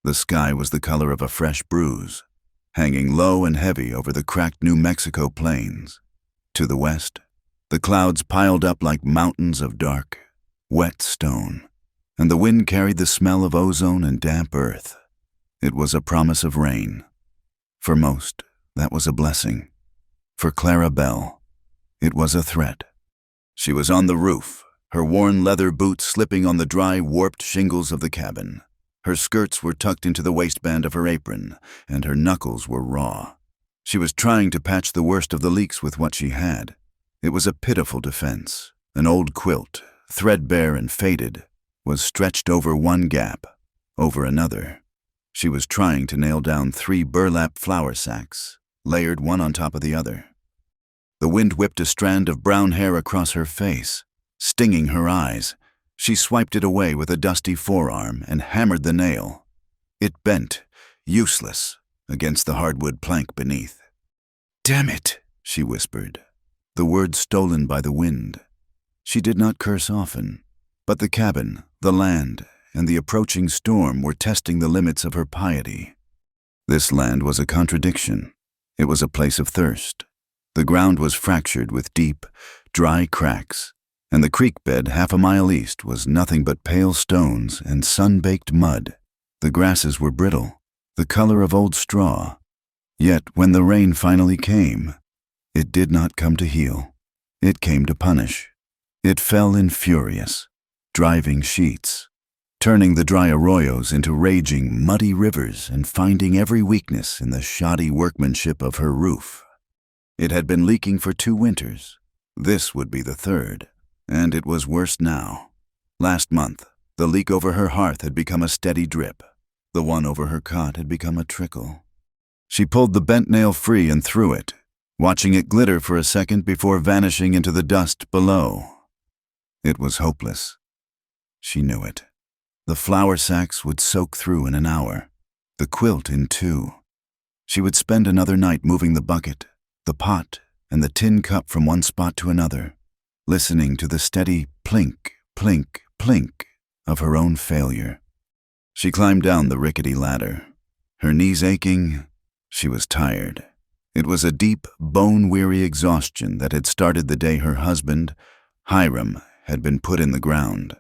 The sky was the color of a fresh bruise, hanging low and heavy over the cracked New Mexico plains. To the west, the clouds piled up like mountains of dark, wet stone, and the wind carried the smell of ozone and damp earth. It was a promise of rain. For most, that was a blessing. For Clara Bell, it was a threat. She was on the roof, her worn leather boots slipping on the dry, warped shingles of the cabin. Her skirts were tucked into the waistband of her apron, and her knuckles were raw. She was trying to patch the worst of the leaks with what she had. It was a pitiful defense. An old quilt, threadbare and faded, was stretched over one gap, over another. She was trying to nail down 3 burlap flour sacks, layered one on top of the other. The wind whipped a strand of brown hair across her face, stinging her eyes. She swiped it away with a dusty forearm and hammered the nail. It bent, useless, against the hardwood plank beneath. "Damn it," she whispered, the words stolen by the wind. She did not curse often, but the cabin, the land, and the approaching storm were testing the limits of her piety. This land was a contradiction. It was a place of thirst. The ground was fractured with deep, dry cracks, and the creek bed 1/2 mile east was nothing but pale stones and sun-baked mud. The grasses were brittle, the color of old straw. Yet when the rain finally came, it did not come to heal. It came to punish. It fell in furious, driving sheets, turning the dry arroyos into raging, muddy rivers and finding every weakness in the shoddy workmanship of her roof. It had been leaking for 2 winters. This would be the 3rd, and it was worse now. Last month, the leak over her hearth had become a steady drip. The one over her cot had become a trickle. She pulled the bent nail free and threw it, watching it glitter for a second before vanishing into the dust below. It was hopeless. She knew it. The flour sacks would soak through in an hour, the quilt in 2. She would spend another night moving the bucket, the pot, and the tin cup from one spot to another, listening to the steady plink, plink, plink of her own failure. She climbed down the rickety ladder. Her knees aching, she was tired. It was a deep, bone-weary exhaustion that had started the day her husband, Hiram, had been put in the ground.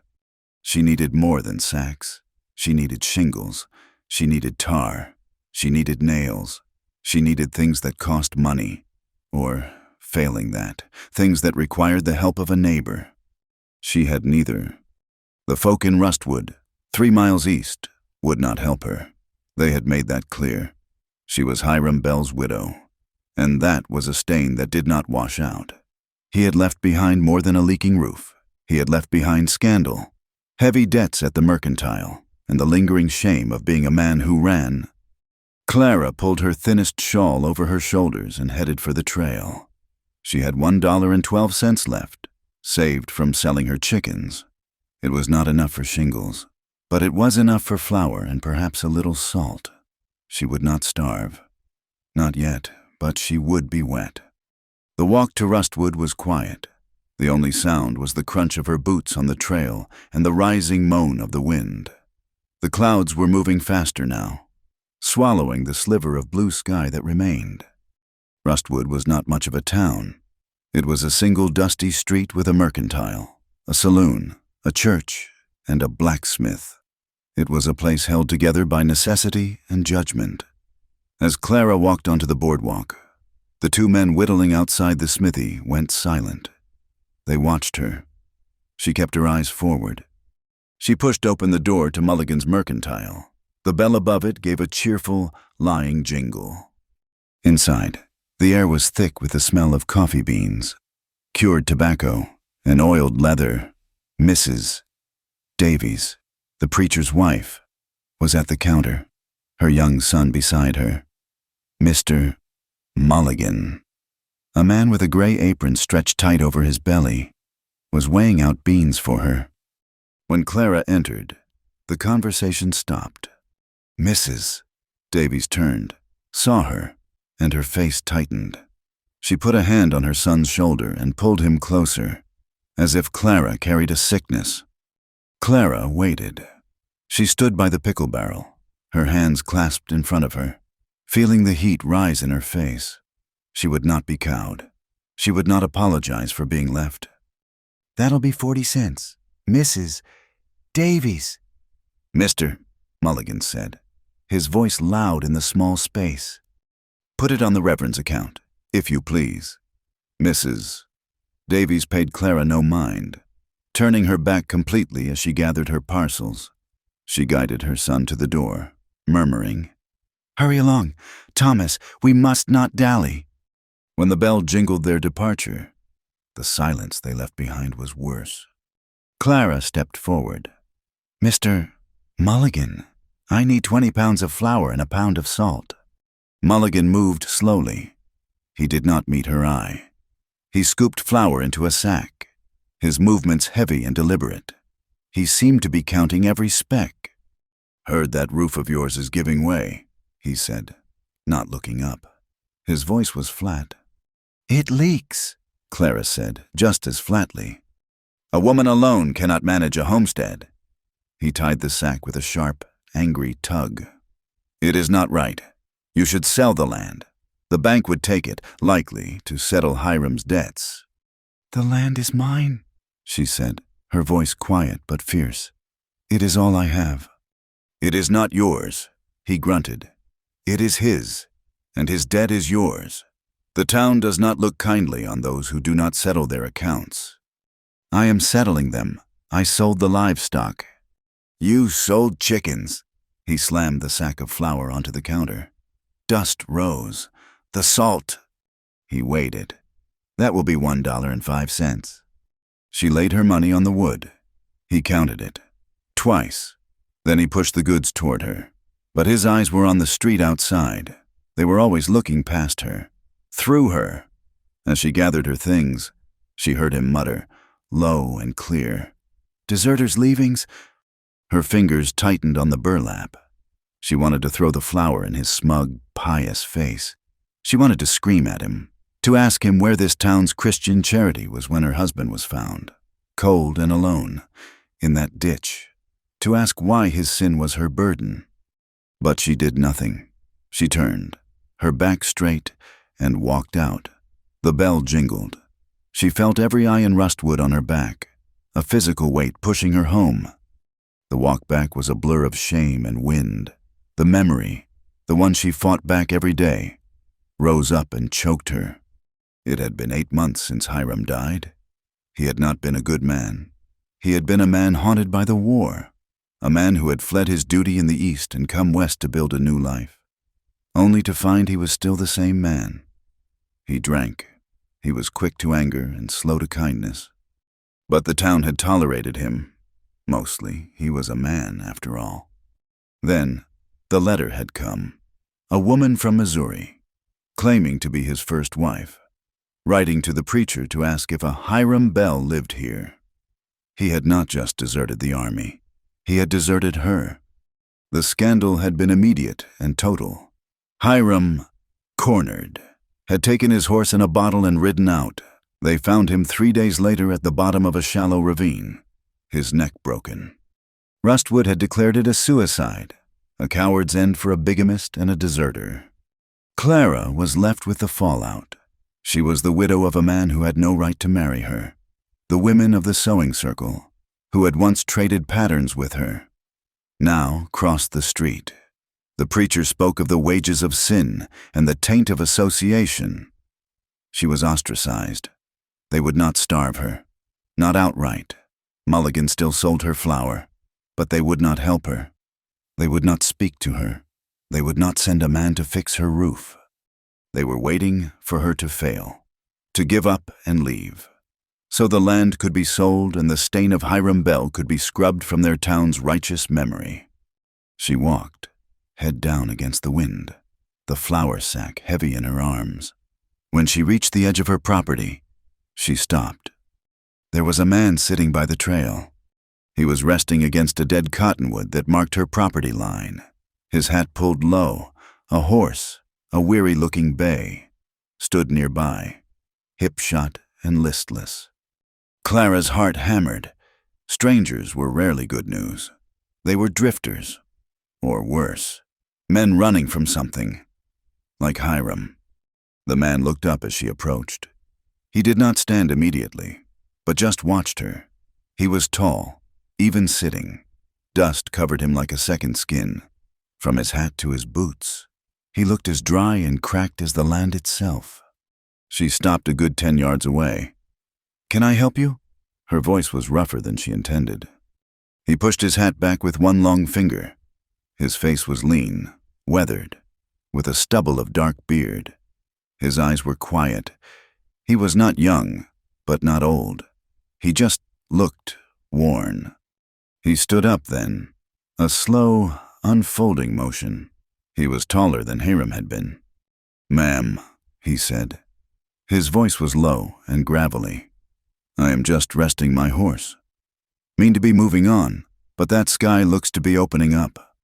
She needed more than sacks. She needed shingles. She needed tar. She needed nails. She needed things that cost money. Or, failing that, things that required the help of a neighbor. She had neither. The folk in Rustwood, 3 miles east, would not help her. They had made that clear. She was Hiram Bell's widow, and that was a stain that did not wash out. He had left behind more than a leaking roof. He had left behind scandal, heavy debts at the mercantile, and the lingering shame of being a man who ran. Clara pulled her thinnest shawl over her shoulders and headed for the trail. She had $1.12 left, saved from selling her chickens. It was not enough for shingles, but it was enough for flour and perhaps a little salt. She would not starve. Not yet, but she would be wet. The walk to Rustwood was quiet. The only sound was the crunch of her boots on the trail and the rising moan of the wind. The clouds were moving faster now, swallowing the sliver of blue sky that remained. Rustwood was not much of a town. It was a single dusty street with a mercantile, a saloon, a church, and a blacksmith. It was a place held together by necessity and judgment. As Clara walked onto the boardwalk, the 2 men whittling outside the smithy went silent. They watched her. She kept her eyes forward. She pushed open the door to Mulligan's mercantile. The bell above it gave a cheerful, lying jingle. Inside, the air was thick with the smell of coffee beans, cured tobacco, and oiled leather. Mrs. Davies, the preacher's wife, was at the counter, her young son beside her. Mr. Mulligan, a man with a gray apron stretched tight over his belly, was weighing out beans for her. When Clara entered, the conversation stopped. Mrs. Davies turned, saw her, and her face tightened. She put a hand on her son's shoulder and pulled him closer, as if Clara carried a sickness. Clara waited. She stood by the pickle barrel, her hands clasped in front of her, feeling the heat rise in her face. She would not be cowed. She would not apologize for being left. "That'll be 40 cents. Mrs. Davies." "Mr." Mulligan said, his voice loud in the small space. "Put it on the Reverend's account, if you please." Mrs. Davies paid Clara no mind, turning her back completely as she gathered her parcels. She guided her son to the door, murmuring, "Hurry along, Thomas, we must not dally." When the bell jingled their departure, the silence they left behind was worse. Clara stepped forward. "Mr. Mulligan, I need 20 pounds of flour and a pound of salt." Mulligan moved slowly. He did not meet her eye. He scooped flour into a sack, his movements heavy and deliberate. He seemed to be counting every speck. "Heard that roof of yours is giving way," he said, not looking up. His voice was flat. "It leaks," Clara said, just as flatly. "A woman alone cannot manage a homestead." He tied the sack with a sharp, angry tug. "It is not right. You should sell the land. The bank would take it, likely, to settle Hiram's debts." "The land is mine," she said, her voice quiet but fierce. "It is all I have." "It is not yours," he grunted. "It is his, and his debt is yours. The town does not look kindly on those who do not settle their accounts." "I am settling them. I sold the livestock." "You sold chickens." He slammed the sack of flour onto the counter. Dust rose. "The salt." He weighed it. "That will be $1.05. She laid her money on the wood. He counted it. Twice. Then he pushed the goods toward her. But his eyes were on the street outside. They were always looking past her, through her. As she gathered her things, she heard him mutter, low and clear, "Deserters' leavings?" Her fingers tightened on the burlap. She wanted to throw the flour in his smug, pious face. She wanted to scream at him, to ask him where this town's Christian charity was when her husband was found, cold and alone, in that ditch, to ask why his sin was her burden. But she did nothing. She turned, her back straight, and walked out. The bell jingled. She felt every iron rustwood on her back, a physical weight pushing her home. The walk back was a blur of shame and wind. The memory, the one she fought back every day, rose up and choked her. It had been 8 months since Hiram died. He had not been a good man. He had been a man haunted by the war, a man who had fled his duty in the East and come west to build a new life, only to find he was still the same man. He drank. He was quick to anger and slow to kindness. But the town had tolerated him. Mostly, he was a man, after all. Then, the letter had come. A woman from Missouri, claiming to be his first wife, writing to the preacher to ask if a Hiram Bell lived here. He had not just deserted the army. He had deserted her. The scandal had been immediate and total. Hiram, cornered, had taken his horse and a bottle and ridden out. They found him 3 days later at the bottom of a shallow ravine, his neck broken. Rustwood had declared it a suicide, a coward's end for a bigamist and a deserter. Clara was left with the fallout. She was the widow of a man who had no right to marry her, the women of the sewing circle, who had once traded patterns with her, now crossed the street. The preacher spoke of the wages of sin and the taint of association. She was ostracized. They would not starve her, not outright. Mulligan still sold her flour, but they would not help her. They would not speak to her. They would not send a man to fix her roof. They were waiting for her to fail, to give up and leave, so the land could be sold and the stain of Hiram Bell could be scrubbed from their town's righteous memory. She walked, head down against the wind, the flour sack heavy in her arms. When she reached the edge of her property, she stopped. There was a man sitting by the trail. He was resting against a dead cottonwood that marked her property line, his hat pulled low. A horse, a weary-looking bay, stood nearby, hip-shot and listless. Clara's heart hammered. Strangers were rarely good news. They were drifters. or worse, men running from something, like Hiram. The man looked up as she approached. He did not stand immediately, but just watched her. He was tall, even sitting. Dust covered him like a second skin. From his hat to his boots, he looked as dry and cracked as the land itself. She stopped a good 10 yards away. "Can I help you?" Her voice was rougher than she intended. He pushed his hat back with one long finger. His face was lean, weathered, with a stubble of dark beard. His eyes were quiet. He was not young, but not old. He just looked worn. He stood up then, a slow, unfolding motion. He was taller than Hiram had been. "Ma'am," he said. His voice was low and gravelly. "I am just resting my horse. Mean to be moving on, but that sky looks to be opening up."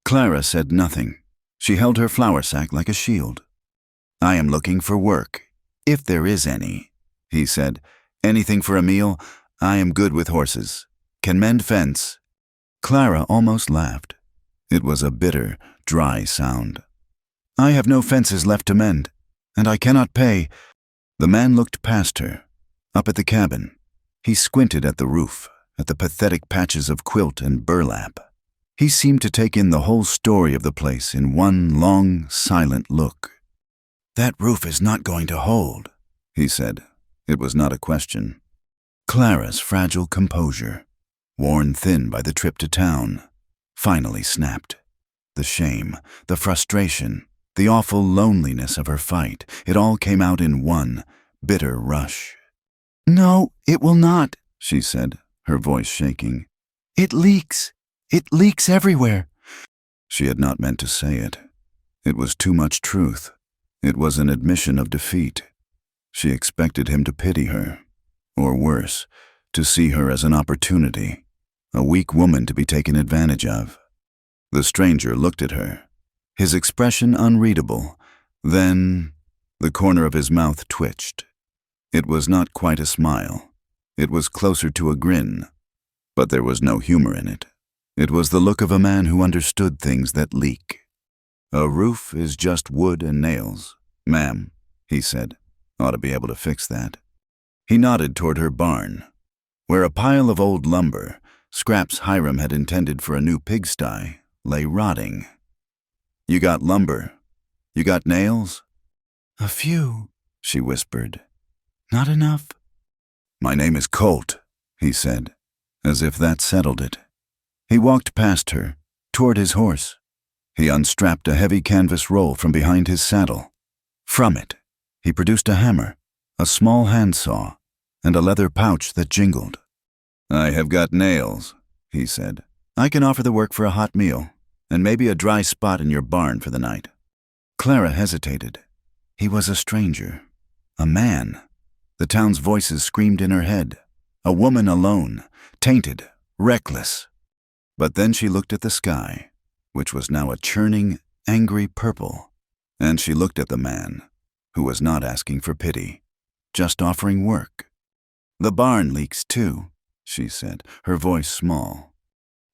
Clara said nothing. She held her flour sack like a shield. "I am looking for work, if there is any," he said. "Anything for a meal? I am good with horses. Can mend fence." Clara almost laughed. It was a bitter, dry sound. "I have no fences left to mend, and I cannot pay." The man looked past her, up at the cabin. He squinted at the roof, at the pathetic patches of quilt and burlap. He seemed to take in the whole story of the place in one long, silent look. "That roof is not going to hold," he said. It was not a question. Clara's fragile composure, worn thin by the trip to town, finally snapped. The shame, the frustration, the awful loneliness of her fight, it all came out in one bitter rush. "No, it will not," she said, her voice shaking. "It leaks. It leaks everywhere." She had not meant to say it. It was too much truth. It was an admission of defeat. She expected him to pity her, or worse, to see her as an opportunity, a weak woman to be taken advantage of. The stranger looked at her, his expression unreadable. Then the corner of his mouth twitched. It was not quite a smile. It was closer to a grin, but there was no humor in it. It was the look of a man who understood things that leak. "A roof is just wood and nails, ma'am," he said. "Ought to be able to fix that." He nodded toward her barn, where a pile of old lumber, scraps Hiram had intended for a new pigsty, lay rotting. "You got lumber? You got nails?" "A few," she whispered. "Not enough." "My name is Colt," he said, as if that settled it. He walked past her, toward his horse. He unstrapped a heavy canvas roll from behind his saddle. From it, he produced a hammer, a small handsaw, and a leather pouch that jingled. "I have got nails," he said. "I can offer the work for a hot meal, and maybe a dry spot in your barn for the night." Clara hesitated. He was a stranger, a man. The town's voices screamed in her head. A woman alone, tainted, reckless. But then she looked at the sky, which was now a churning, angry purple, and she looked at the man, who was not asking for pity, just offering work. "The barn leaks too," she said, her voice small.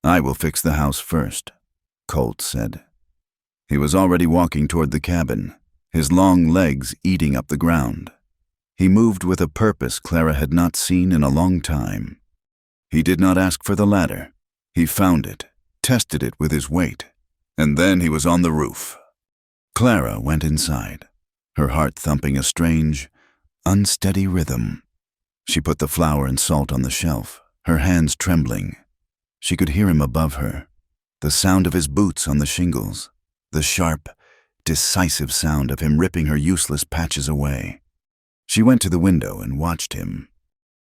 "I will fix the house first," Colt said. He was already walking toward the cabin, his long legs eating up the ground. He moved with a purpose Clara had not seen in a long time. He did not ask for the ladder. He found it, tested it with his weight, and then he was on the roof. Clara went inside, her heart thumping a strange, unsteady rhythm. She put the flour and salt on the shelf, her hands trembling. She could hear him above her, the sound of his boots on the shingles, the sharp, decisive sound of him ripping her useless patches away. She went to the window and watched him.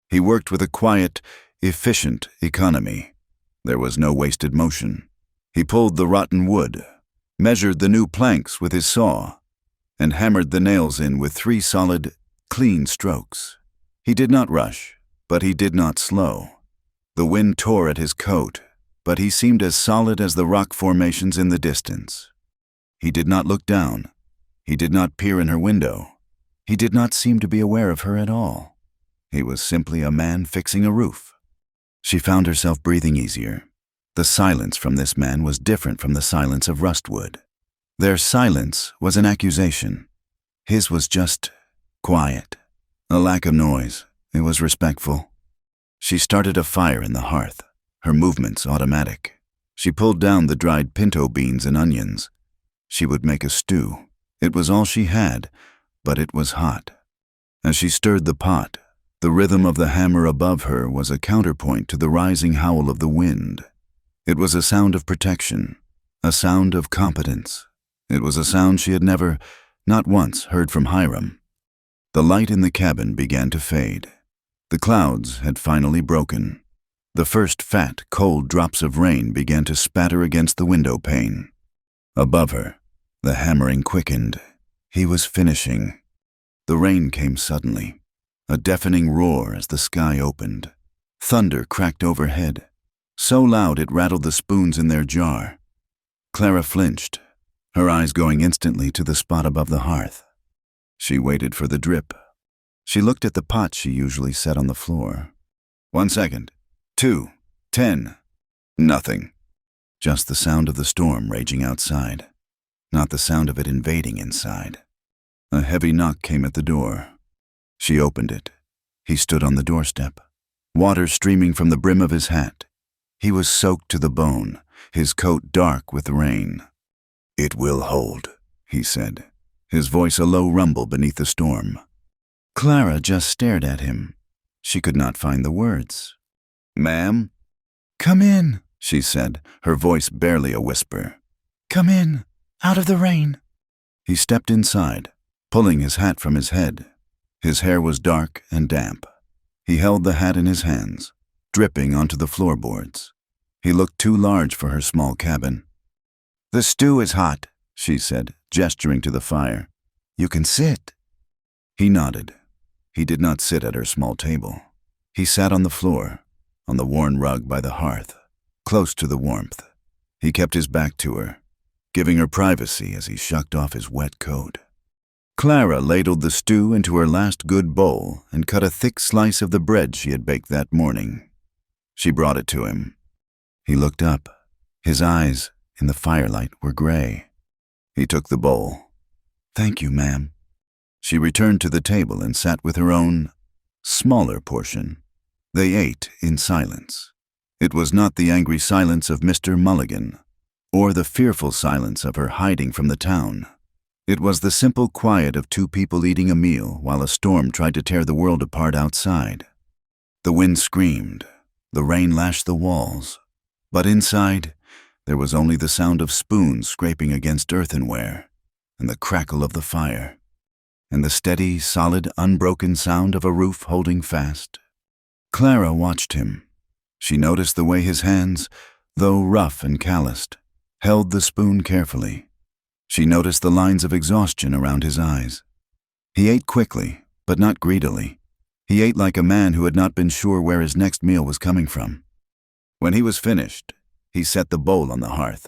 He worked with a quiet, efficient economy. There was no wasted motion. He pulled the rotten wood, measured the new planks with his saw, and hammered the nails in with 3 solid, clean strokes. He did not rush, but he did not slow. The wind tore at his coat, but he seemed as solid as the rock formations in the distance. He did not look down. He did not peer in her window. He did not seem to be aware of her at all. He was simply a man fixing a roof. She found herself breathing easier. The The silence from this man was different from the silence of Rustwood. Their silence was an accusation. His was just quiet. A lack of noise. It was respectful. She started a fire in the hearth, her movements automatic. She pulled down the dried pinto beans and onions. She would make a stew. It was all she had, but it was hot. As she stirred the pot, the rhythm of the hammer above her was a counterpoint to the rising howl of the wind. It was a sound of protection, a sound of competence. It was a sound she had never, not once, heard from Hiram. The light in the cabin began to fade. The clouds had finally broken. The first fat, cold drops of rain began to spatter against the window pane. Above her, the hammering quickened. He was finishing. The rain came suddenly, a deafening roar as the sky opened. Thunder cracked overhead, so loud it rattled the spoons in their jar. Clara flinched, her eyes going instantly to the spot above the hearth. She waited for the drip. She looked at the pot she usually set on the floor. 1 second. 2. 10. Nothing. Just the sound of the storm raging outside, not the sound of it invading inside. A heavy knock came at the door. She opened it. He stood on the doorstep, water streaming from the brim of his hat. He was soaked to the bone, his coat dark with rain. "It will hold," he said, his voice a low rumble beneath the storm. Clara just stared at him. She could not find the words. "Ma'am?" Come in, she said, her voice barely a whisper. come in, out of the rain. He stepped inside, pulling his hat from his head. His hair was dark and damp. He held the hat in his hands, dripping onto the floorboards. He looked too large for her small cabin. "The stew is hot," she said, gesturing to the fire. "You can sit." He nodded. He did not sit at her small table. He sat on the floor, on the worn rug by the hearth, close to the warmth. He kept his back to her, giving her privacy as he shucked off his wet coat. Clara ladled the stew into her last good bowl and cut a thick slice of the bread she had baked that morning. She brought it to him. He looked up. His eyes, in the firelight, were gray. He took the bowl. "Thank you, ma'am." She returned to the table and sat with her own, smaller portion. They ate in silence. It was not the angry silence of Mr. Mulligan, or the fearful silence of her hiding from the town. It was the simple quiet of two people eating a meal while a storm tried to tear the world apart outside. The wind screamed, the rain lashed the walls, but inside there was only the sound of spoons scraping against earthenware, and the crackle of the fire, and the steady, solid, unbroken sound of a roof holding fast. Clara watched him. She noticed the way his hands, though rough and calloused, held the spoon carefully. She noticed the lines of exhaustion around his eyes. He ate quickly, but not greedily. He ate like a man who had not been sure where his next meal was coming from. When he was finished, he set the bowl on the hearth.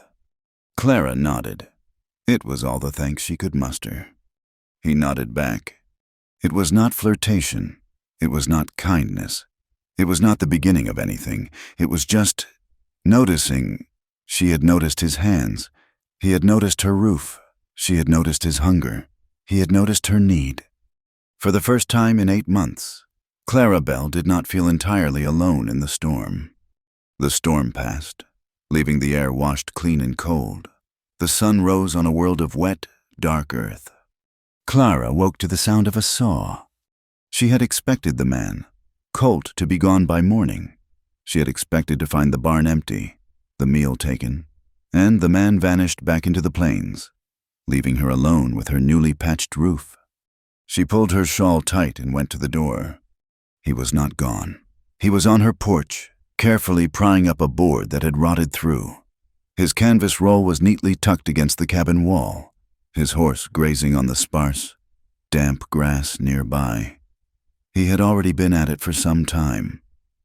Clara nodded. It was all the thanks she could muster. He nodded back. It was not flirtation. It was not kindness. It was not the beginning of anything. It was just noticing. She had noticed his hands. He had noticed her roof. She had noticed his hunger. He had noticed her need. For the first time in 8 months, Clara Bell did not feel entirely alone in the storm. The storm passed, leaving the air washed clean and cold. The sun rose on a world of wet, dark earth. Clara woke to the sound of a saw. She had expected the man, Colt, to be gone by morning. She had expected to find the barn empty, the meal taken, and the man vanished back into the plains, leaving her alone with her newly patched roof. She pulled her shawl tight and went to the door. He was not gone. He was on her porch, carefully prying up a board that had rotted through. His canvas roll was neatly tucked against the cabin wall, his horse grazing on the sparse, damp grass nearby. He had already been at it for some time.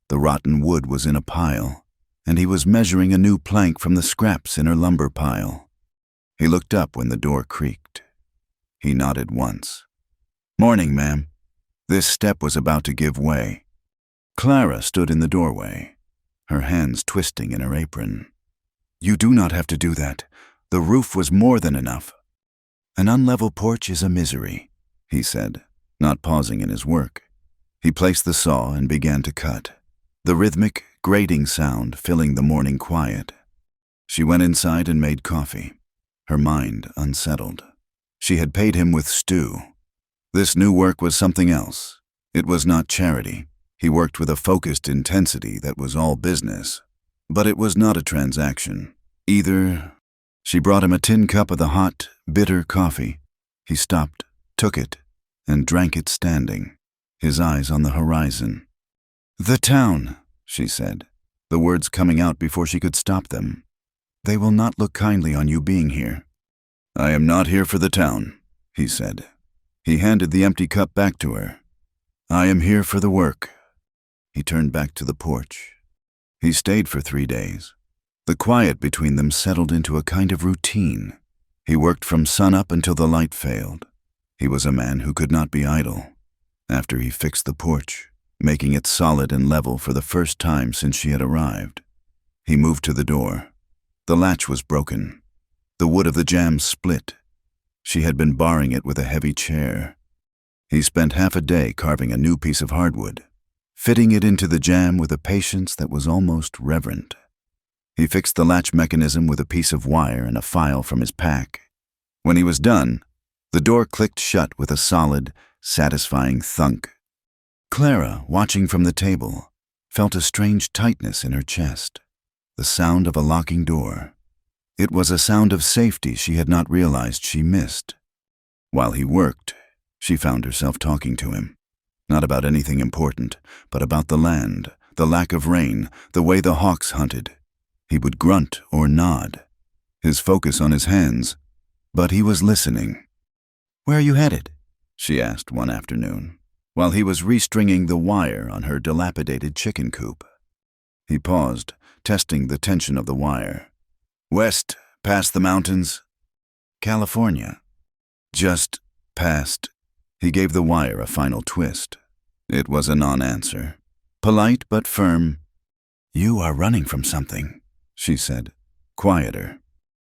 The rotten wood was in a pile, and he was measuring a new plank from the scraps in her lumber pile. He looked up when the door creaked. He nodded once. "Morning, ma'am." This step was about to give way. Clara stood in the doorway, her hands twisting in her apron. You do not have to do that. The roof was more than enough. An unlevel porch is a misery, he said, not pausing in his work. He placed the saw and began to cut, the rhythmic, grating sound filling the morning quiet. She went inside and made coffee, her mind unsettled. She had paid him with stew. This new work was something else. It was not charity. He worked with a focused intensity that was all business. But it was not a transaction. Either. She brought him a tin cup of the hot, bitter coffee. He stopped, took it, and drank it standing, his eyes on the horizon. "The town," she said, the words coming out before she could stop them. "They will not look kindly on you being here." "I am not here for the town," he said. He handed the empty cup back to her. "I am here for the work." He turned back to the porch. He stayed for 3 days. The quiet between them settled into a kind of routine. He worked from sunup until the light failed. He was a man who could not be idle. After he fixed the porch, making it solid and level for the first time since she had arrived, he moved to the door. The latch was broken. The wood of the jamb split. She had been barring it with a heavy chair. He spent half a day carving a new piece of hardwood, fitting it into the jamb with a patience that was almost reverent. He fixed the latch mechanism with a piece of wire and a file from his pack. When he was done, the door clicked shut with a solid, satisfying thunk. Clara, watching from the table, felt a strange tightness in her chest, the sound of a locking door. It was a sound of safety she had not realized she missed. While he worked, she found herself talking to him, not about anything important, but about the land, the lack of rain, the way the hawks hunted. He would grunt or nod, his focus on his hands, but he was listening. "Where are you headed?" she asked one afternoon, while he was restringing the wire on her dilapidated chicken coop. He paused, testing the tension of the wire. "West, past the mountains." "California." "Just past." He gave the wire a final twist. It was a non-answer. Polite but firm. "You are running from something," she said, quieter.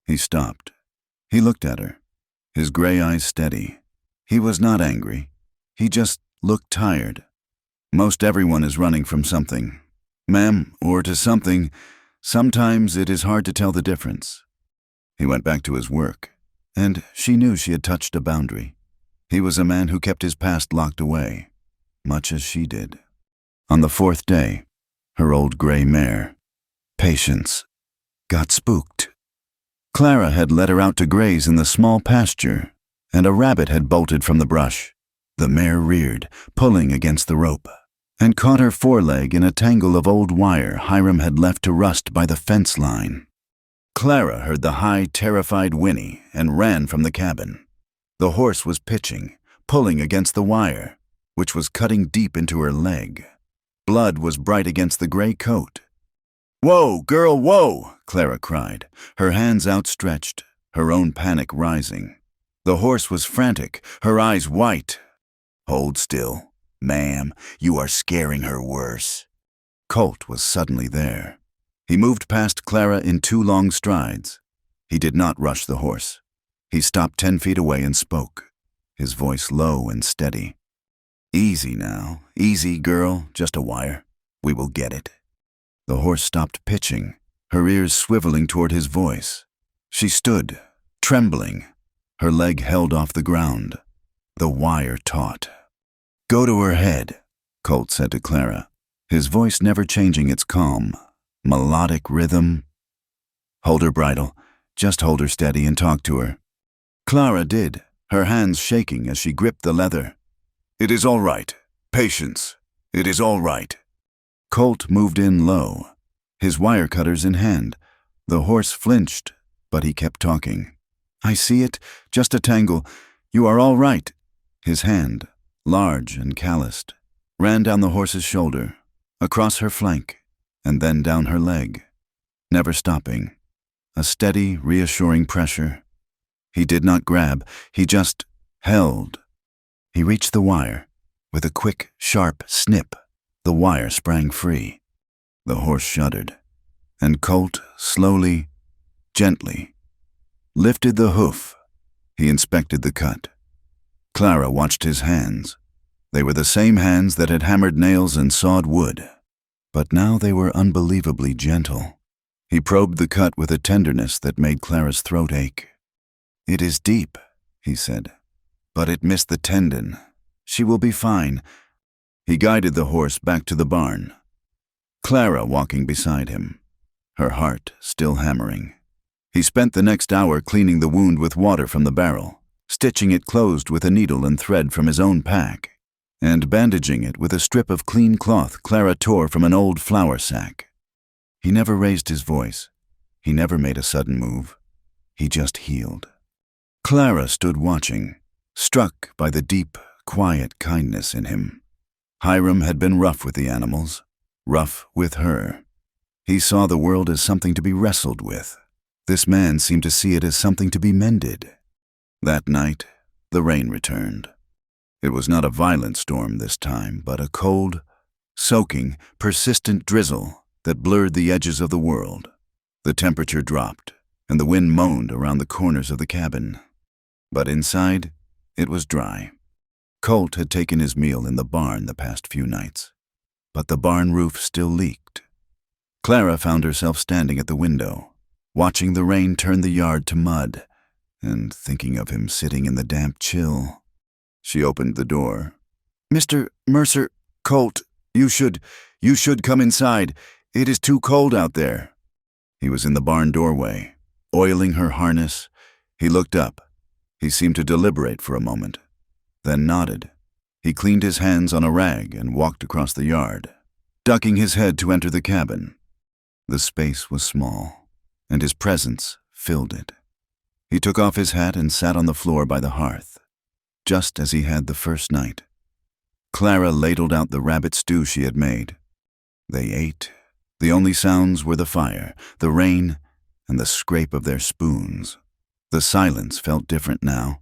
He stopped. He looked at her, his gray eyes steady. He was not angry. He just looked tired. "Most everyone is running from something, ma'am, or to something. Sometimes it is hard to tell the difference." He went back to his work, and she knew she had touched a boundary. He was a man who kept his past locked away, much as she did. On the 4th day, her old gray mare, Patience, got spooked. Clara had led her out to graze in the small pasture, and a rabbit had bolted from the brush. The mare reared, pulling against the rope, and caught her foreleg in a tangle of old wire Hiram had left to rust by the fence line. Clara heard the high, terrified whinny and ran from the cabin. The horse was pitching, pulling against the wire, which was cutting deep into her leg. Blood was bright against the gray coat. "Whoa, girl, whoa!" Clara cried, her hands outstretched, her own panic rising. The horse was frantic, her eyes white. "Hold still. Ma'am, you are scaring her worse." Colt was suddenly there. He moved past Clara in 2 long strides. He did not rush the horse. He stopped 10 feet away and spoke, his voice low and steady. "Easy now. Easy, girl. Just a wire. We will get it." The horse stopped pitching, her ears swiveling toward his voice. She stood, trembling, her leg held off the ground, the wire taut. "Go to her head," Colt said to Clara, his voice never changing its calm, melodic rhythm. "Hold her bridle. Just hold her steady and talk to her." Clara did, her hands shaking as she gripped the leather. "It is all right. Patience. It is all right." Colt moved in low, his wire cutters in hand. The horse flinched, but he kept talking. "I see it. Just a tangle. You are all right." His hand, large and calloused, ran down the horse's shoulder, across her flank, and then down her leg, never stopping. A steady, reassuring pressure. He did not grab, he just held. He reached the wire. With a quick, sharp snip, the wire sprang free. The horse shuddered, and Colt slowly, gently, lifted the hoof. He inspected the cut. Clara watched his hands. They were the same hands that had hammered nails and sawed wood, but now they were unbelievably gentle. He probed the cut with a tenderness that made Clara's throat ache. "It is deep," he said, "but it missed the tendon. She will be fine." He guided the horse back to the barn, Clara walking beside him, her heart still hammering. He spent the next hour cleaning the wound with water from the barrel, stitching it closed with a needle and thread from his own pack, and bandaging it with a strip of clean cloth Clara tore from an old flour sack. He never raised his voice. He never made a sudden move. He just healed. Clara stood watching, struck by the deep, quiet kindness in him. Hiram had been rough with the animals, rough with her. He saw the world as something to be wrestled with. This man seemed to see it as something to be mended. That night, the rain returned. It was not a violent storm this time, but a cold, soaking, persistent drizzle that blurred the edges of the world. The temperature dropped, and the wind moaned around the corners of the cabin. But inside, it was dry. Colt had taken his meal in the barn the past few nights, but the barn roof still leaked. Clara found herself standing at the window, watching the rain turn the yard to mud, and thinking of him sitting in the damp chill. She opened the door. "Mr. Mercer, Colt, you should come inside. It is too cold out there." He was in the barn doorway, oiling her harness. He looked up. He seemed to deliberate for a moment, then nodded. He cleaned his hands on a rag and walked across the yard, ducking his head to enter the cabin. The space was small, and his presence filled it. He took off his hat and sat on the floor by the hearth, just as he had the first night. Clara ladled out the rabbit stew she had made. They ate. The only sounds were the fire, the rain, and the scrape of their spoons. The silence felt different now.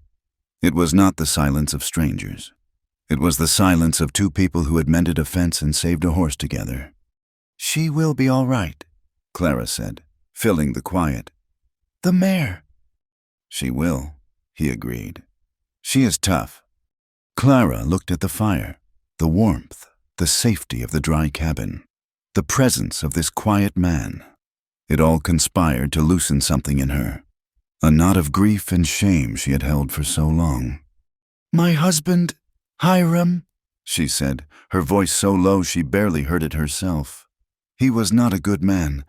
It was not the silence of strangers. It was the silence of two people who had mended a fence and saved a horse together. "She will be all right," Clara said, filling the quiet. "The mare." "She will," he agreed. "She is tough." Clara looked at the fire, the warmth, the safety of the dry cabin, the presence of this quiet man. It all conspired to loosen something in her, a knot of grief and shame she had held for so long. "My husband, Hiram," she said, her voice so low she barely heard it herself. "He was not a good man."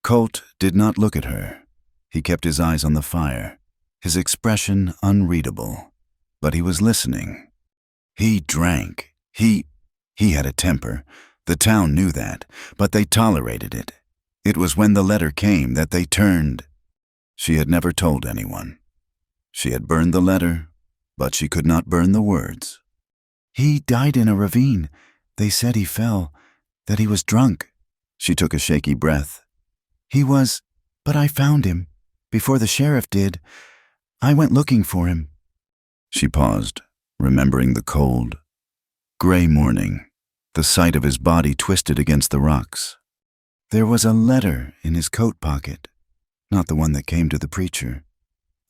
Colt did not look at her. He kept his eyes on the fire, his expression unreadable, but he was listening. He drank. He had a temper. The town knew that, but they tolerated it. It was when the letter came that they turned. She had never told anyone. She had burned the letter, but she could not burn the words. "He died in a ravine. They said he fell, that he was drunk." She took a shaky breath. "He was, but I found him, before the sheriff did. I went looking for him." She paused, remembering the cold, gray morning, the sight of his body twisted against the rocks. There was a letter in his coat pocket, not the one that came to the preacher.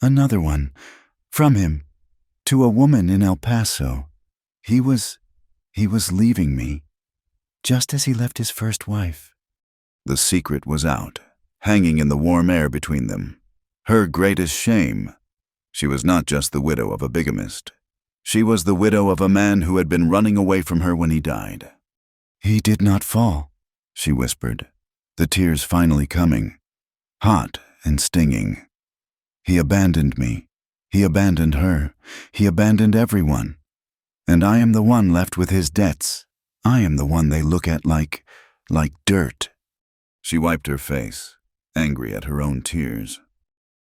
Another one, from him, to a woman in El Paso. He was leaving me, just as he left his first wife. The secret was out, hanging in the warm air between them. Her greatest shame. She was not just the widow of a bigamist. She was the widow of a man who had been running away from her when he died. "He did not fall," she whispered, the tears finally coming, hot and stinging. "He abandoned me. He abandoned her. He abandoned everyone. And I am the one left with his debts. I am the one they look at like dirt." She wiped her face, angry at her own tears.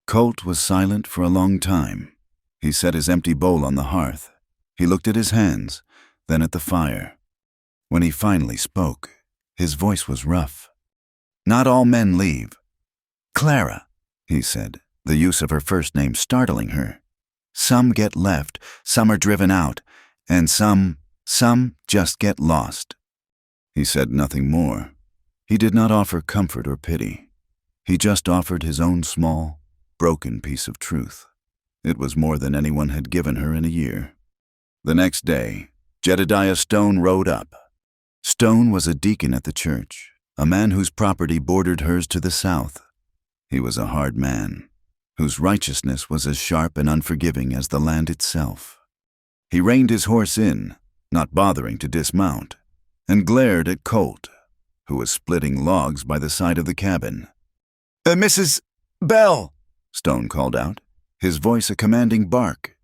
Colt was silent for a long time. He set his empty bowl on the hearth. He looked at his hands, then at the fire. When he finally spoke, his voice was rough. "Not all men leave." "Clara," he said, the use of her first name startling her. "Some get left, some are driven out, and some just get lost." He said nothing more. He did not offer comfort or pity. He just offered his own small, broken piece of truth. It was more than anyone had given her in a year. The next day, Jedediah Stone rode up. Stone was a deacon at the church, a man whose property bordered hers to the south. He was a hard man, whose righteousness was as sharp and unforgiving as the land itself. He reined his horse in, not bothering to dismount, and glared at Colt, who was splitting logs by the side of the cabin. "Mrs. Bell," Stone called out, his voice a commanding bark.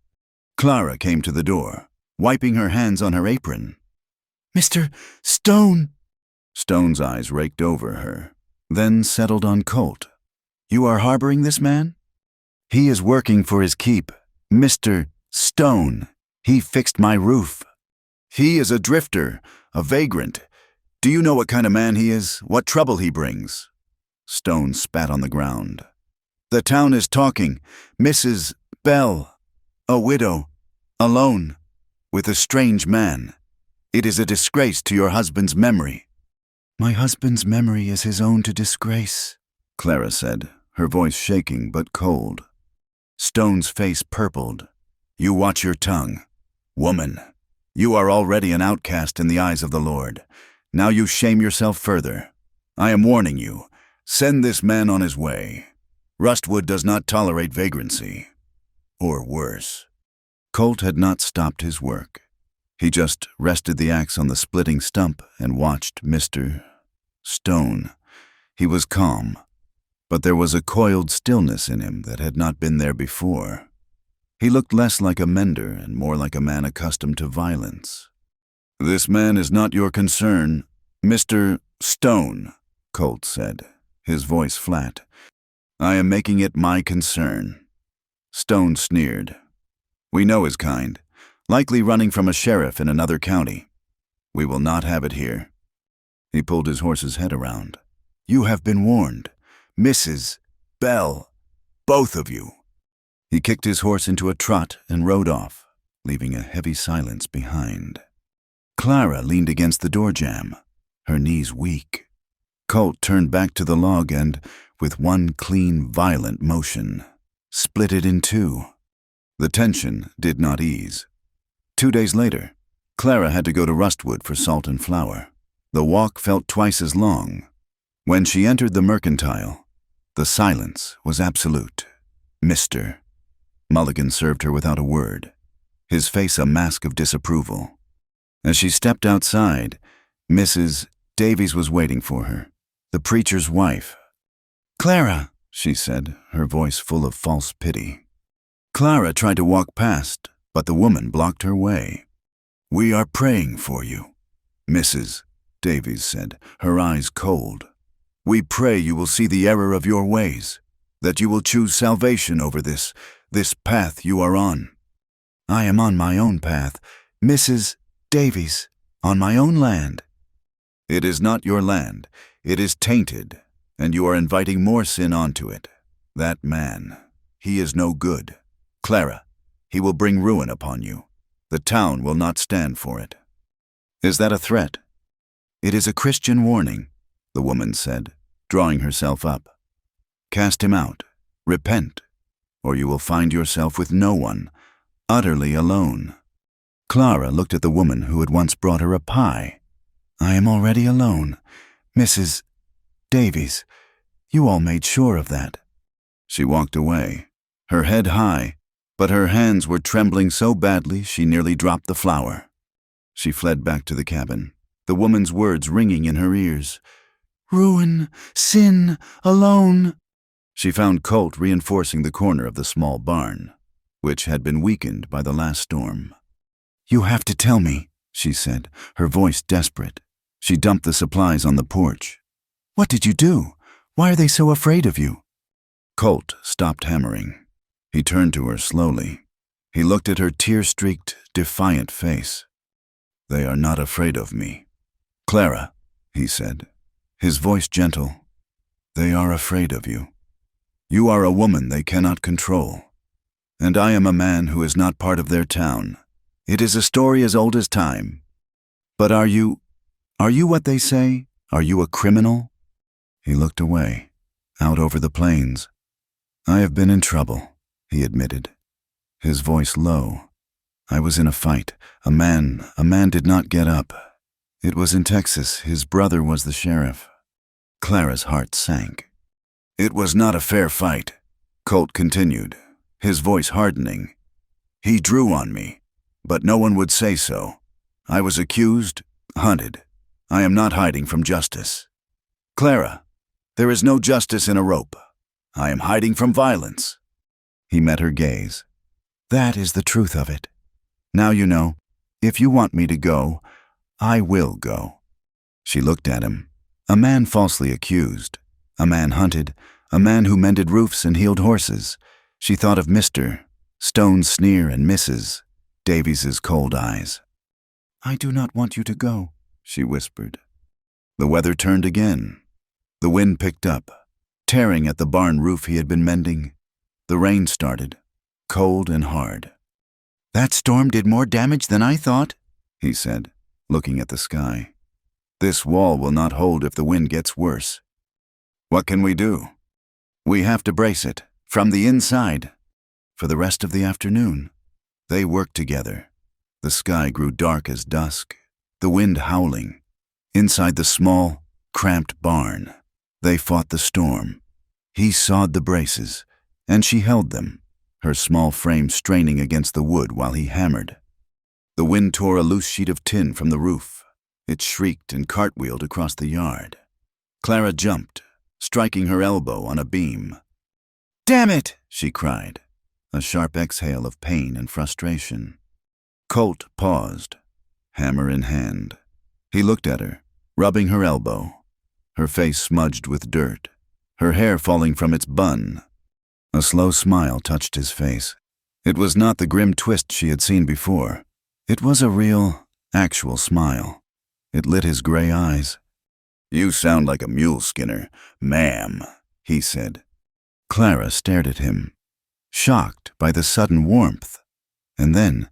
Clara came to the door, wiping her hands on her apron. "Mr. Stone." Stone's eyes raked over her, then settled on Colt. "You are harboring this man? He is working for his keep. Mr. Stone. He fixed my roof. He is a drifter, a vagrant. Do you know what kind of man he is? What trouble he brings?" Stone spat on the ground. "The town is talking. Mrs. Bell, a widow, alone, with a strange man. It is a disgrace to your husband's memory." "My husband's memory is his own to disgrace," Clara said, her voice shaking but cold. Stone's face purpled. "You watch your tongue. Woman, you are already an outcast in the eyes of the Lord. Now you shame yourself further. I am warning you. Send this man on his way. Rustwood does not tolerate vagrancy. Or worse." Colt had not stopped his work. He just rested the axe on the splitting stump and watched Mr. Stone. He was calm, but there was a coiled stillness in him that had not been there before. He looked less like a mender and more like a man accustomed to violence. "This man is not your concern, Mr. Stone," Colt said, his voice flat. "I am making it my concern." Stone sneered. "We know his kind, likely running from a sheriff in another county. We will not have it here." He pulled his horse's head around. "You have been warned. Mrs. Bell, both of you." He kicked his horse into a trot and rode off, leaving a heavy silence behind. Clara leaned against the door jamb, her knees weak. Colt turned back to the log and, with one clean, violent motion, split it in two. The tension did not ease. 2 days later, Clara had to go to Rustwood for salt and flour. The walk felt twice as long. When she entered the mercantile, the silence was absolute. "Mr." Mulligan served her without a word, his face a mask of disapproval. As she stepped outside, Mrs. Davies was waiting for her, the preacher's wife. "Clara," she said, her voice full of false pity. Clara tried to walk past, but the woman blocked her way. "We are praying for you," Mrs. Davies said, her eyes cold. "We pray you will see the error of your ways, that you will choose salvation over this path you are on." "I am on my own path, Mrs. Davies, on my own land." "It is not your land. It is tainted, and you are inviting more sin onto it. That man, he is no good. Clara, he will bring ruin upon you. The town will not stand for it." "Is that a threat?" "It is a Christian warning," the woman said, drawing herself up. "Cast him out. Repent, or you will find yourself with no one, utterly alone." Clara looked at the woman who had once brought her a pie. "I am already alone. Mrs. Davies, you all made sure of that." She walked away, her head high, but her hands were trembling so badly she nearly dropped the flour. She fled back to the cabin, the woman's words ringing in her ears. "Ruin, sin, alone." She found Colt reinforcing the corner of the small barn, which had been weakened by the last storm. "You have to tell me," she said, her voice desperate. She dumped the supplies on the porch. "What did you do? Why are they so afraid of you?" Colt stopped hammering. He turned to her slowly. He looked at her tear-streaked, defiant face. "They are not afraid of me. Clara," he said, his voice gentle, "they are afraid of you. You are a woman they cannot control. And I am a man who is not part of their town. It is a story as old as time. But are you what they say? Are you a criminal?" He looked away, out over the plains. "I have been in trouble," he admitted, his voice low. "I was in a fight. A man did not get up. It was in Texas. His brother was the sheriff." Clara's heart sank. "It was not a fair fight," Colt continued, his voice hardening. "He drew on me, but no one would say so. I was accused, hunted. I am not hiding from justice. Clara, there is no justice in a rope. I am hiding from violence." He met her gaze. "That is the truth of it. Now you know. If you want me to go, I will go." She looked at him. A man falsely accused. A man hunted. A man who mended roofs and healed horses. She thought of Mr. Stone's sneer and Mrs. Davies's cold eyes. "I do not want you to go," she whispered. The weather turned again. The wind picked up, tearing at the barn roof he had been mending. The rain started, cold and hard. "That storm did more damage than I thought," he said, looking at the sky. "This wall will not hold if the wind gets worse. What can we do? We have to brace it, from the inside." For the rest of the afternoon, they worked together. The sky grew dark as dusk, the wind howling. Inside the small, cramped barn, they fought the storm. He sawed the braces, and she held them, her small frame straining against the wood while he hammered. The wind tore a loose sheet of tin from the roof. It shrieked and cartwheeled across the yard. Clara jumped, striking her elbow on a beam. "Damn it!" she cried, a sharp exhale of pain and frustration. Colt paused, hammer in hand. He looked at her, rubbing her elbow, her face smudged with dirt, her hair falling from its bun. A slow smile touched his face. It was not the grim twist she had seen before. It was a real, actual smile. It lit his gray eyes. "You sound like a mule skinner, ma'am," he said. Clara stared at him, shocked by the sudden warmth, and then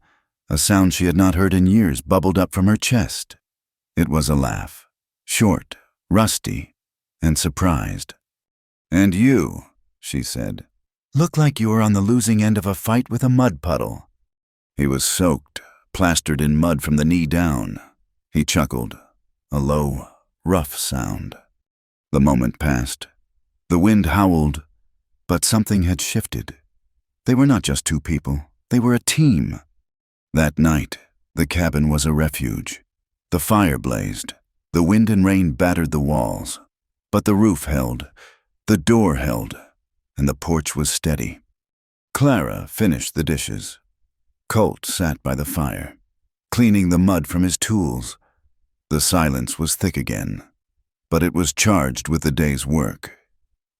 a sound she had not heard in years bubbled up from her chest. It was a laugh, short, rusty, and surprised. "And you," she said, "look like you were on the losing end of a fight with a mud puddle." He was soaked, plastered in mud from the knee down. He chuckled, a low, rough sound. The moment passed. The wind howled, but something had shifted. They were not just two people, they were a team. That night, the cabin was a refuge. The fire blazed, the wind and rain battered the walls, but the roof held, the door held, and the porch was steady. Clara finished the dishes. Colt sat by the fire, cleaning the mud from his tools. The silence was thick again, but it was charged with the day's work,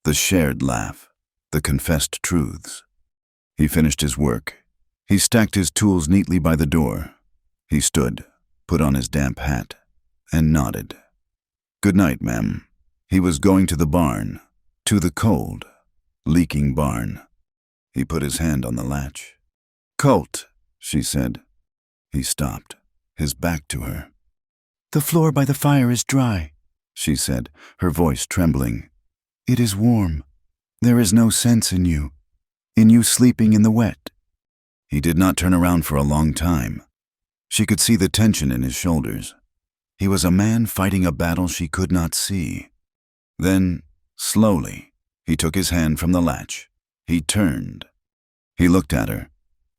the shared laugh, the confessed truths. He finished his work. He stacked his tools neatly by the door. He stood, put on his damp hat, and nodded. "Good night, ma'am." He was going to the barn, to the cold, leaking barn. He put his hand on the latch. "Colt," she said. He stopped, his back to her. "The floor by the fire is dry," she said, her voice trembling. "It is warm. There is no sense in you sleeping in the wet." He did not turn around for a long time. She could see the tension in his shoulders. He was a man fighting a battle she could not see. Then, slowly, he took his hand from the latch. He turned. He looked at her,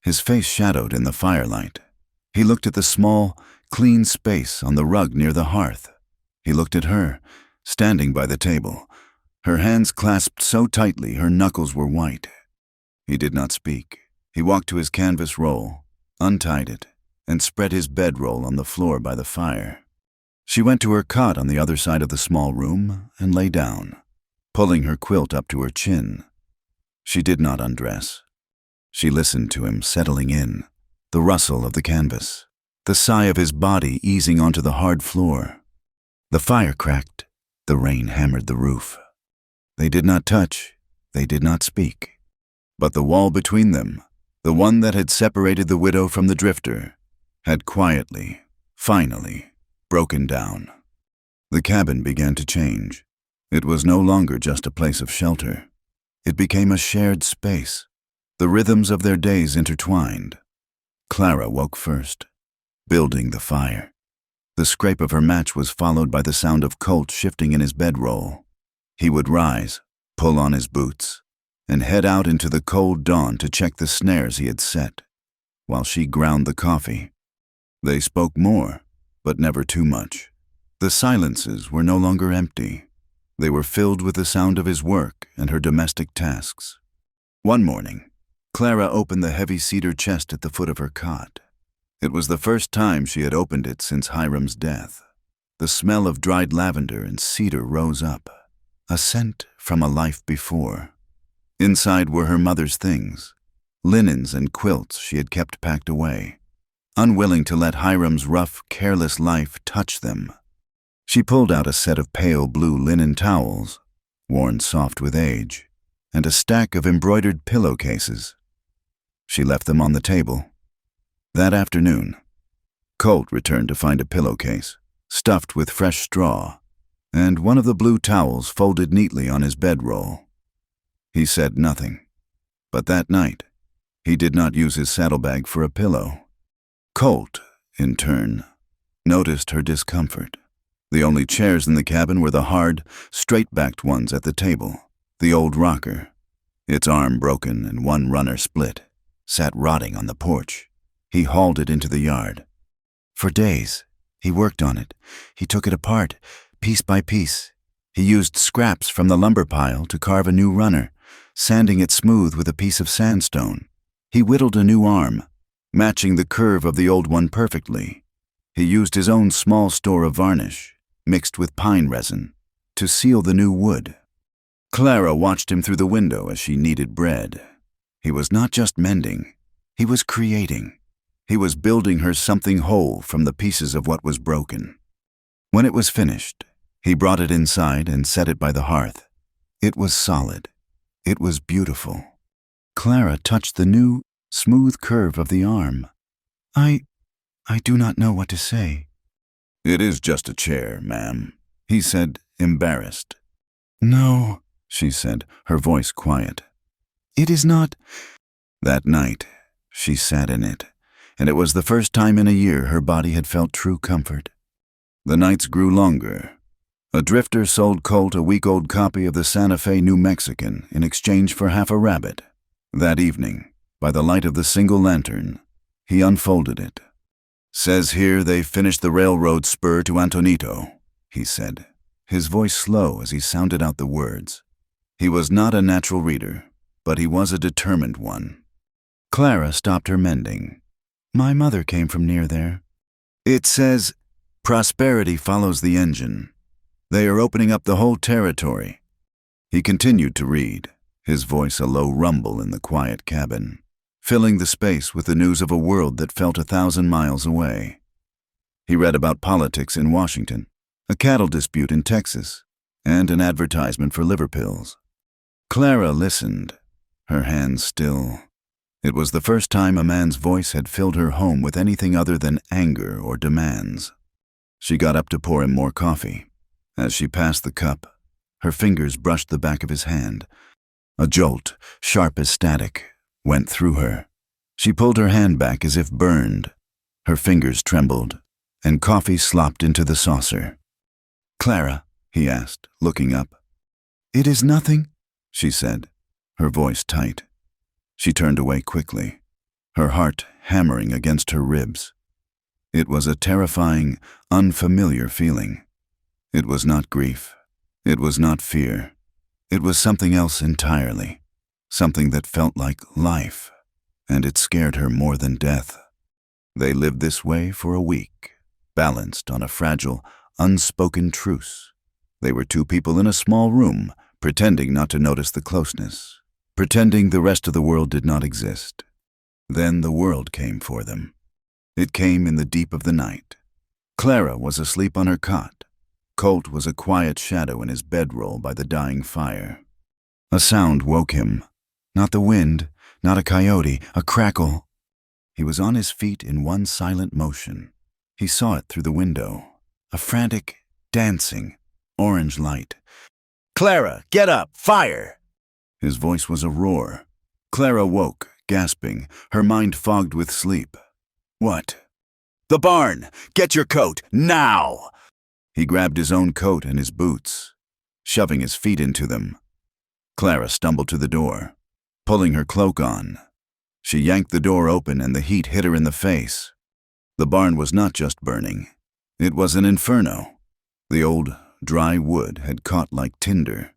his face shadowed in the firelight. He looked at the small, clean space on the rug near the hearth. He looked at her, standing by the table, her hands clasped so tightly her knuckles were white. He did not speak. He walked to his canvas roll, untied it, and spread his bedroll on the floor by the fire. She went to her cot on the other side of the small room and lay down, pulling her quilt up to her chin. She did not undress. She listened to him settling in, the rustle of the canvas, the sigh of his body easing onto the hard floor. The fire cracked, the rain hammered the roof. They did not touch, they did not speak. But the wall between them, the one that had separated the widow from the drifter, had quietly, finally, broken down. The cabin began to change. It was no longer just a place of shelter. It became a shared space. The rhythms of their days intertwined. Clara woke first, building the fire. The scrape of her match was followed by the sound of Colt shifting in his bedroll. He would rise, pull on his boots, and head out into the cold dawn to check the snares he had set, while she ground the coffee. They spoke more, but never too much. The silences were no longer empty. They were filled with the sound of his work and her domestic tasks. One morning, Clara opened the heavy cedar chest at the foot of her cot. It was the first time she had opened it since Hiram's death. The smell of dried lavender and cedar rose up, a scent from a life before. Inside were her mother's things, linens and quilts she had kept packed away, unwilling to let Hiram's rough, careless life touch them. She pulled out a set of pale blue linen towels, worn soft with age, and a stack of embroidered pillowcases. She left them on the table. That afternoon, Colt returned to find a pillowcase, stuffed with fresh straw, and one of the blue towels folded neatly on his bedroll. He said nothing, but that night, he did not use his saddlebag for a pillow. Colt, in turn, noticed her discomfort. The only chairs in the cabin were the hard, straight-backed ones at the table. The old rocker, its arm broken and one runner split, sat rotting on the porch. He hauled it into the yard. For days, he worked on it. He took it apart, piece by piece. He used scraps from the lumber pile to carve a new runner, sanding it smooth with a piece of sandstone. He whittled a new arm, matching the curve of the old one perfectly. He used his own small store of varnish, mixed with pine resin, to seal the new wood. Clara watched him through the window as she kneaded bread. He was not just mending, he was creating. He was building her something whole from the pieces of what was broken. When it was finished, he brought it inside and set it by the hearth. It was solid. It was beautiful. Clara touched the new, smooth curve of the arm. I do not know what to say. "It is just a chair, ma'am," he said, embarrassed. "No," she said, her voice quiet. "It is not." That night, she sat in it, and it was the first time in a year her body had felt true comfort. The nights grew longer. A drifter sold Colt a week-old copy of the Santa Fe New Mexican in exchange for half a rabbit. That evening, by the light of the single lantern, he unfolded it. "Says here they finished the railroad spur to Antonito," he said, his voice slow as he sounded out the words. He was not a natural reader, but he was a determined one. Clara stopped her mending. "My mother came from near there." "It says, prosperity follows the engine. They are opening up the whole territory." He continued to read, his voice a low rumble in the quiet cabin, filling the space with the news of a world that felt 1,000 miles away. He read about politics in Washington, a cattle dispute in Texas, and an advertisement for liver pills. Clara listened, her hands still. It was the first time a man's voice had filled her home with anything other than anger or demands. She got up to pour him more coffee. As she passed the cup, her fingers brushed the back of his hand. A jolt, sharp as static, went through her. She pulled her hand back as if burned. Her fingers trembled, and coffee slopped into the saucer. "Clara," he asked, looking up. "It is nothing," she said, her voice tight. She turned away quickly, her heart hammering against her ribs. It was a terrifying, unfamiliar feeling. It was not grief. It was not fear. It was something else entirely, something that felt like life, and it scared her more than death. They lived this way for a week, balanced on a fragile, unspoken truce. They were two people in a small room, pretending not to notice the closeness, pretending the rest of the world did not exist. Then the world came for them. It came in the deep of the night. Clara was asleep on her cot. Colt was a quiet shadow in his bedroll by the dying fire. A sound woke him. Not the wind, not a coyote, a crackle. He was on his feet in one silent motion. He saw it through the window. A frantic, dancing, orange light. Clara, get up! Fire!" His voice was a roar. Clara woke, gasping, her mind fogged with sleep. "What?" "The barn! Get your coat, now!" He grabbed his own coat and his boots, shoving his feet into them. Clara stumbled to the door, pulling her cloak on. She yanked the door open and the heat hit her in the face. The barn was not just burning. It was an inferno. The old, dry wood had caught like tinder,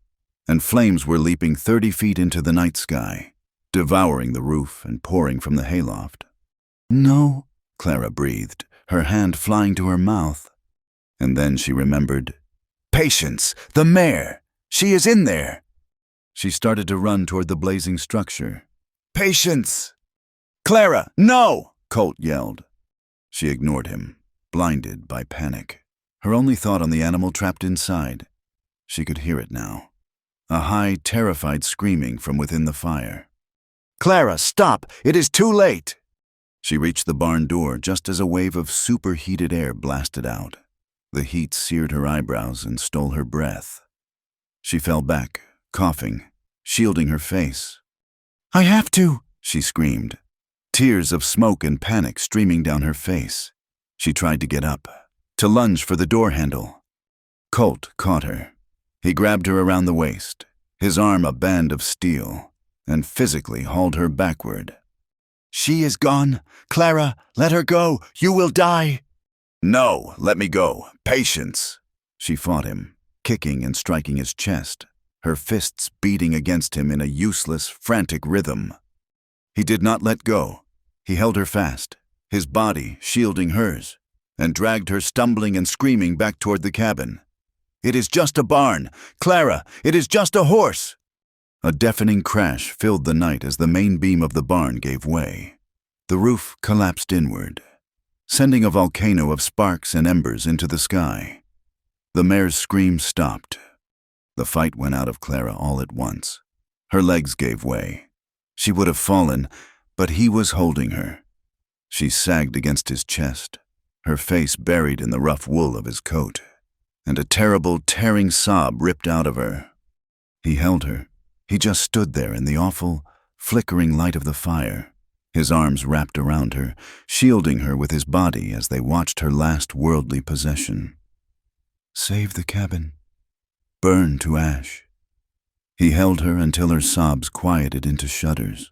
and flames were leaping 30 feet into the night sky, devouring the roof and pouring from the hayloft. "No," Clara breathed, her hand flying to her mouth. And then she remembered. "Patience! The mare! She is in there!" She started to run toward the blazing structure. "Patience!" "Clara, no!" Colt yelled. She ignored him, blinded by panic. Her only thought on the animal trapped inside. She could hear it now. A high, terrified screaming from within the fire. "Clara, stop! It is too late!" She reached the barn door just as a wave of superheated air blasted out. The heat seared her eyebrows and stole her breath. She fell back, coughing, shielding her face. "I have to!" she screamed, tears of smoke and panic streaming down her face. She tried to get up, to lunge for the door handle. Colt caught her. He grabbed her around the waist, his arm a band of steel, and physically hauled her backward. "She is gone. Clara, let her go. You will die." "No, let me go. Patience." She fought him, kicking and striking his chest, her fists beating against him in a useless, frantic rhythm. He did not let go. He held her fast, his body shielding hers, and dragged her stumbling and screaming back toward the cabin. "It is just a barn. Clara, it is just a horse." A deafening crash filled the night as the main beam of the barn gave way. The roof collapsed inward, sending a volcano of sparks and embers into the sky. The mare's scream stopped. The fight went out of Clara all at once. Her legs gave way. She would have fallen, but he was holding her. She sagged against his chest, her face buried in the rough wool of his coat, and a terrible, tearing sob ripped out of her. He held her. He just stood there in the awful, flickering light of the fire, his arms wrapped around her, shielding her with his body as they watched her last worldly possession. Save the cabin. Burn to ash. He held her until her sobs quieted into shudders,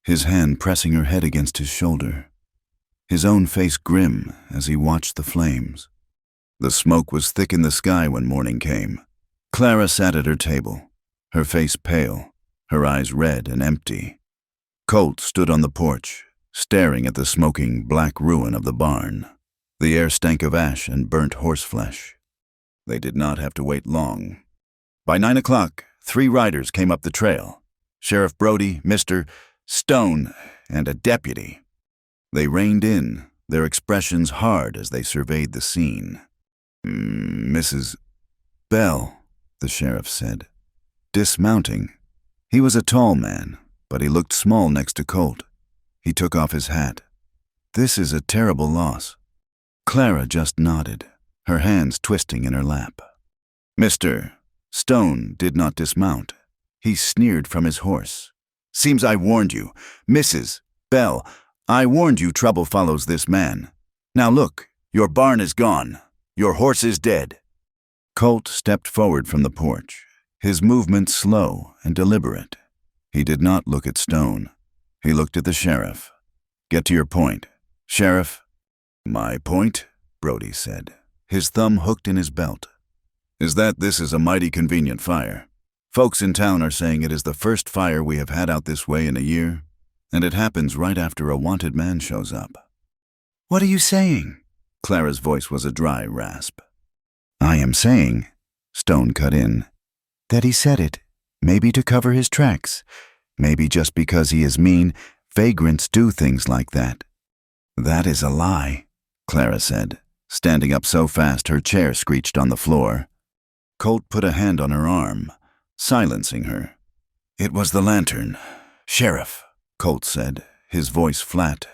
his hand pressing her head against his shoulder, his own face grim as he watched the flames. The smoke was thick in the sky when morning came. Clara sat at her table, her face pale, her eyes red and empty. Colt stood on the porch, staring at the smoking black ruin of the barn. The air stank of ash and burnt horseflesh. They did not have to wait long. By 9 o'clock, 3 riders came up the trail. Sheriff Brody, Mr. Stone, and a deputy. They reined in, their expressions hard as they surveyed the scene. "Mrs. Bell," the sheriff said, dismounting. He was a tall man, but he looked small next to Colt. He took off his hat. "This is a terrible loss." Clara just nodded, her hands twisting in her lap. Mr. Stone did not dismount. He sneered from his horse. "Seems I warned you. Mrs. Bell, I warned you trouble follows this man. Now look, your barn is gone. Your horse is dead." Colt stepped forward from the porch, his movement slow and deliberate. He did not look at Stone. He looked at the sheriff. "Get to your point, Sheriff." "My point?" Brody said, his thumb hooked in his belt. "Is that this is a mighty convenient fire. Folks in town are saying it is the first fire we have had out this way in a year, and it happens right after a wanted man shows up." "What are you saying?" Clara's voice was a dry rasp. "I am saying," Stone cut in, "that he said it, maybe to cover his tracks, maybe just because he is mean. Vagrants do things like that." "That is a lie," Clara said, standing up so fast her chair screeched on the floor. Colt put a hand on her arm, silencing her. "It was the lantern. Sheriff," Colt said, his voice flat.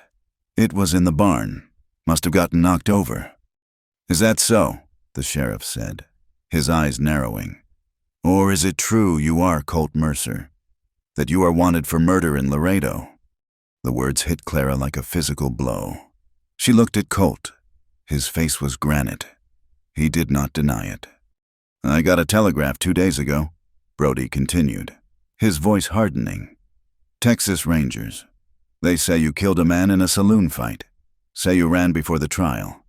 "It was in the barn. Must have gotten knocked over." "Is that so?" the sheriff said, his eyes narrowing. Or is it true you are Colt Mercer? That you are wanted for murder in Laredo?" The words hit Clara like a physical blow. She looked at Colt. His face was granite. He did not deny it. "I got a telegraph 2 days ago," Brody continued, his voice hardening. "Texas Rangers. They say you killed a man in a saloon fight. Say you ran before the trial."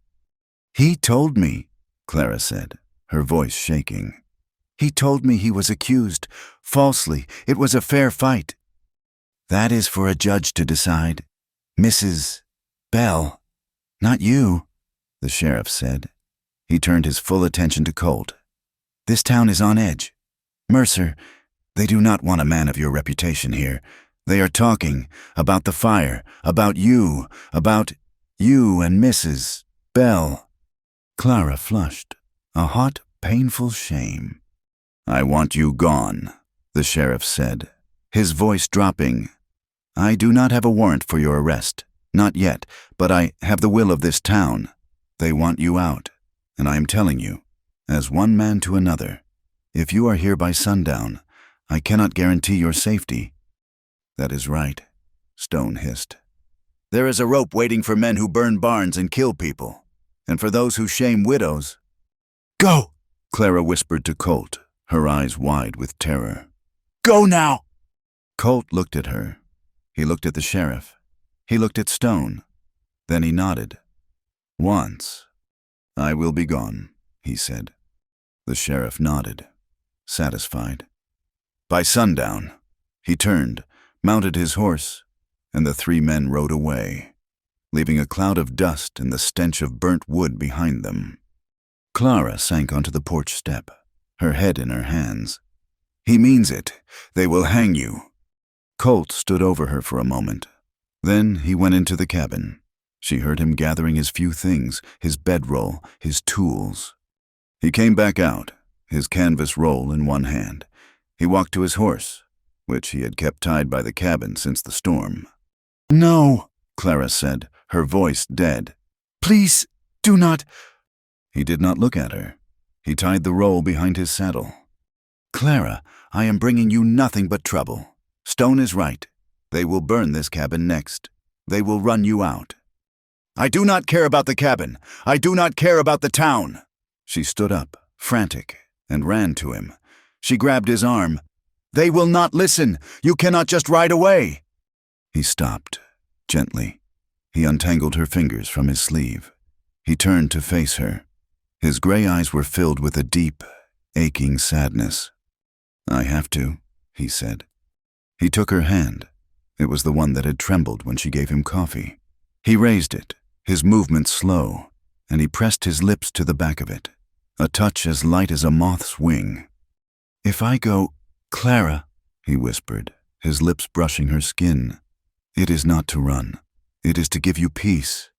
"He told me," Clara said, her voice shaking. "He told me he was accused. Falsely. It was a fair fight." "That is for a judge to decide. Mrs. Bell. Not you," the sheriff said. He turned his full attention to Colt. "This town is on edge. Mercer, they do not want a man of your reputation here. They are talking about the fire, about you and Mrs. Bell." Clara flushed, a hot, painful shame. "I want you gone," the sheriff said, his voice dropping. "I do not have a warrant for your arrest. Not yet, but I have the will of this town. They want you out, and I am telling you, as one man to another, if you are here by sundown, I cannot guarantee your safety." "That is right," Stone hissed. "There is a rope waiting for men who burn barns and kill people, and for those who shame widows." "Go!" Clara whispered to Colt, her eyes wide with terror. "Go now!" Colt looked at her. He looked at the sheriff. He looked at Stone. Then he nodded. "Once. I will be gone," he said. The sheriff nodded, satisfied. By sundown, he turned, mounted his horse, and the 3 men rode away, leaving a cloud of dust and the stench of burnt wood behind them. Clara sank onto the porch step, her head in her hands. "He means it. They will hang you." Colt stood over her for a moment. Then he went into the cabin. She heard him gathering his few things, his bedroll, his tools. He came back out, his canvas roll in one hand. He walked to his horse, which he had kept tied by the cabin since the storm. "No," Clara said, her voice dead. "Please, do not." He did not look at her. He tied the roll behind his saddle. "Clara, I am bringing you nothing but trouble. Stone is right. They will burn this cabin next. They will run you out." "I do not care about the cabin. I do not care about the town." She stood up, frantic, and ran to him. She grabbed his arm. "They will not listen. You cannot just ride away." He stopped, gently. He untangled her fingers from his sleeve. He turned to face her. His gray eyes were filled with a deep, aching sadness. "I have to," he said. He took her hand. It was the one that had trembled when she gave him coffee. He raised it, his movements slow, and he pressed his lips to the back of it, a touch as light as a moth's wing. "If I go, Clara," he whispered, his lips brushing her skin, "it is not to run. It is to give you peace."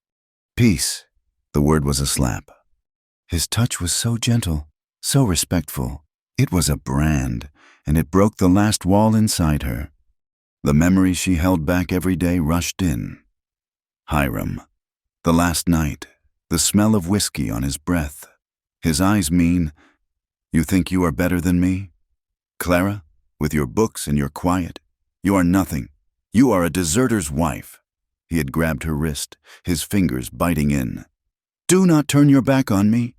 Peace. The word was a slap. His touch was so gentle, so respectful. It was a brand, and it broke the last wall inside her. The memories she held back every day rushed in. Hiram. The last night. The smell of whiskey on his breath. His eyes mean, "You think you are better than me? Clara, with your books and your quiet, you are nothing. You are a deserter's wife." He had grabbed her wrist, his fingers biting in. "Do not turn your back on me."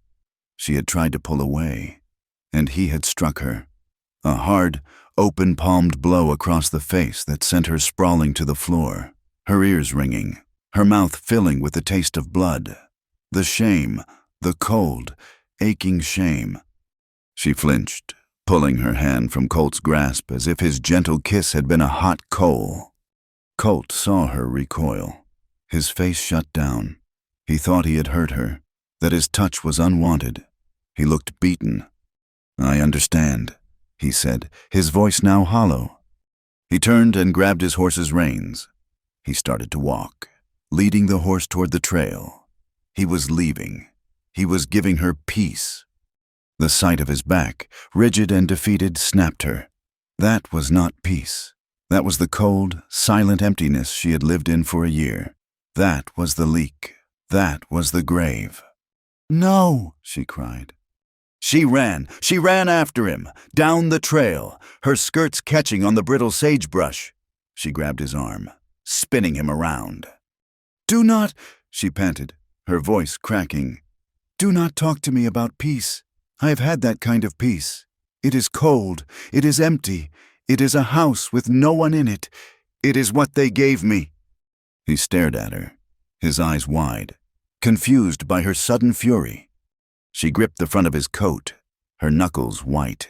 She had tried to pull away, and he had struck her. A hard, open-palmed blow across the face that sent her sprawling to the floor, her ears ringing, her mouth filling with the taste of blood. The shame, the cold, aching shame. She flinched, pulling her hand from Colt's grasp as if his gentle kiss had been a hot coal. Colt saw her recoil. His face shut down. He thought he had hurt her, that his touch was unwanted. He looked beaten. "I understand," he said, his voice now hollow. He turned and grabbed his horse's reins. He started to walk, leading the horse toward the trail. He was leaving. He was giving her peace. The sight of his back, rigid and defeated, snapped her. That was not peace. That was the cold, silent emptiness she had lived in for a year. That was the leak. That was the grave. "No!" she cried. She ran after him, down the trail, her skirts catching on the brittle sagebrush. She grabbed his arm, spinning him around. "Do not," she panted, her voice cracking. "Do not talk to me about peace. I have had that kind of peace. It is cold, it is empty, it is a house with no one in it. It is what they gave me." He stared at her, his eyes wide, confused by her sudden fury. She gripped the front of his coat, her knuckles white.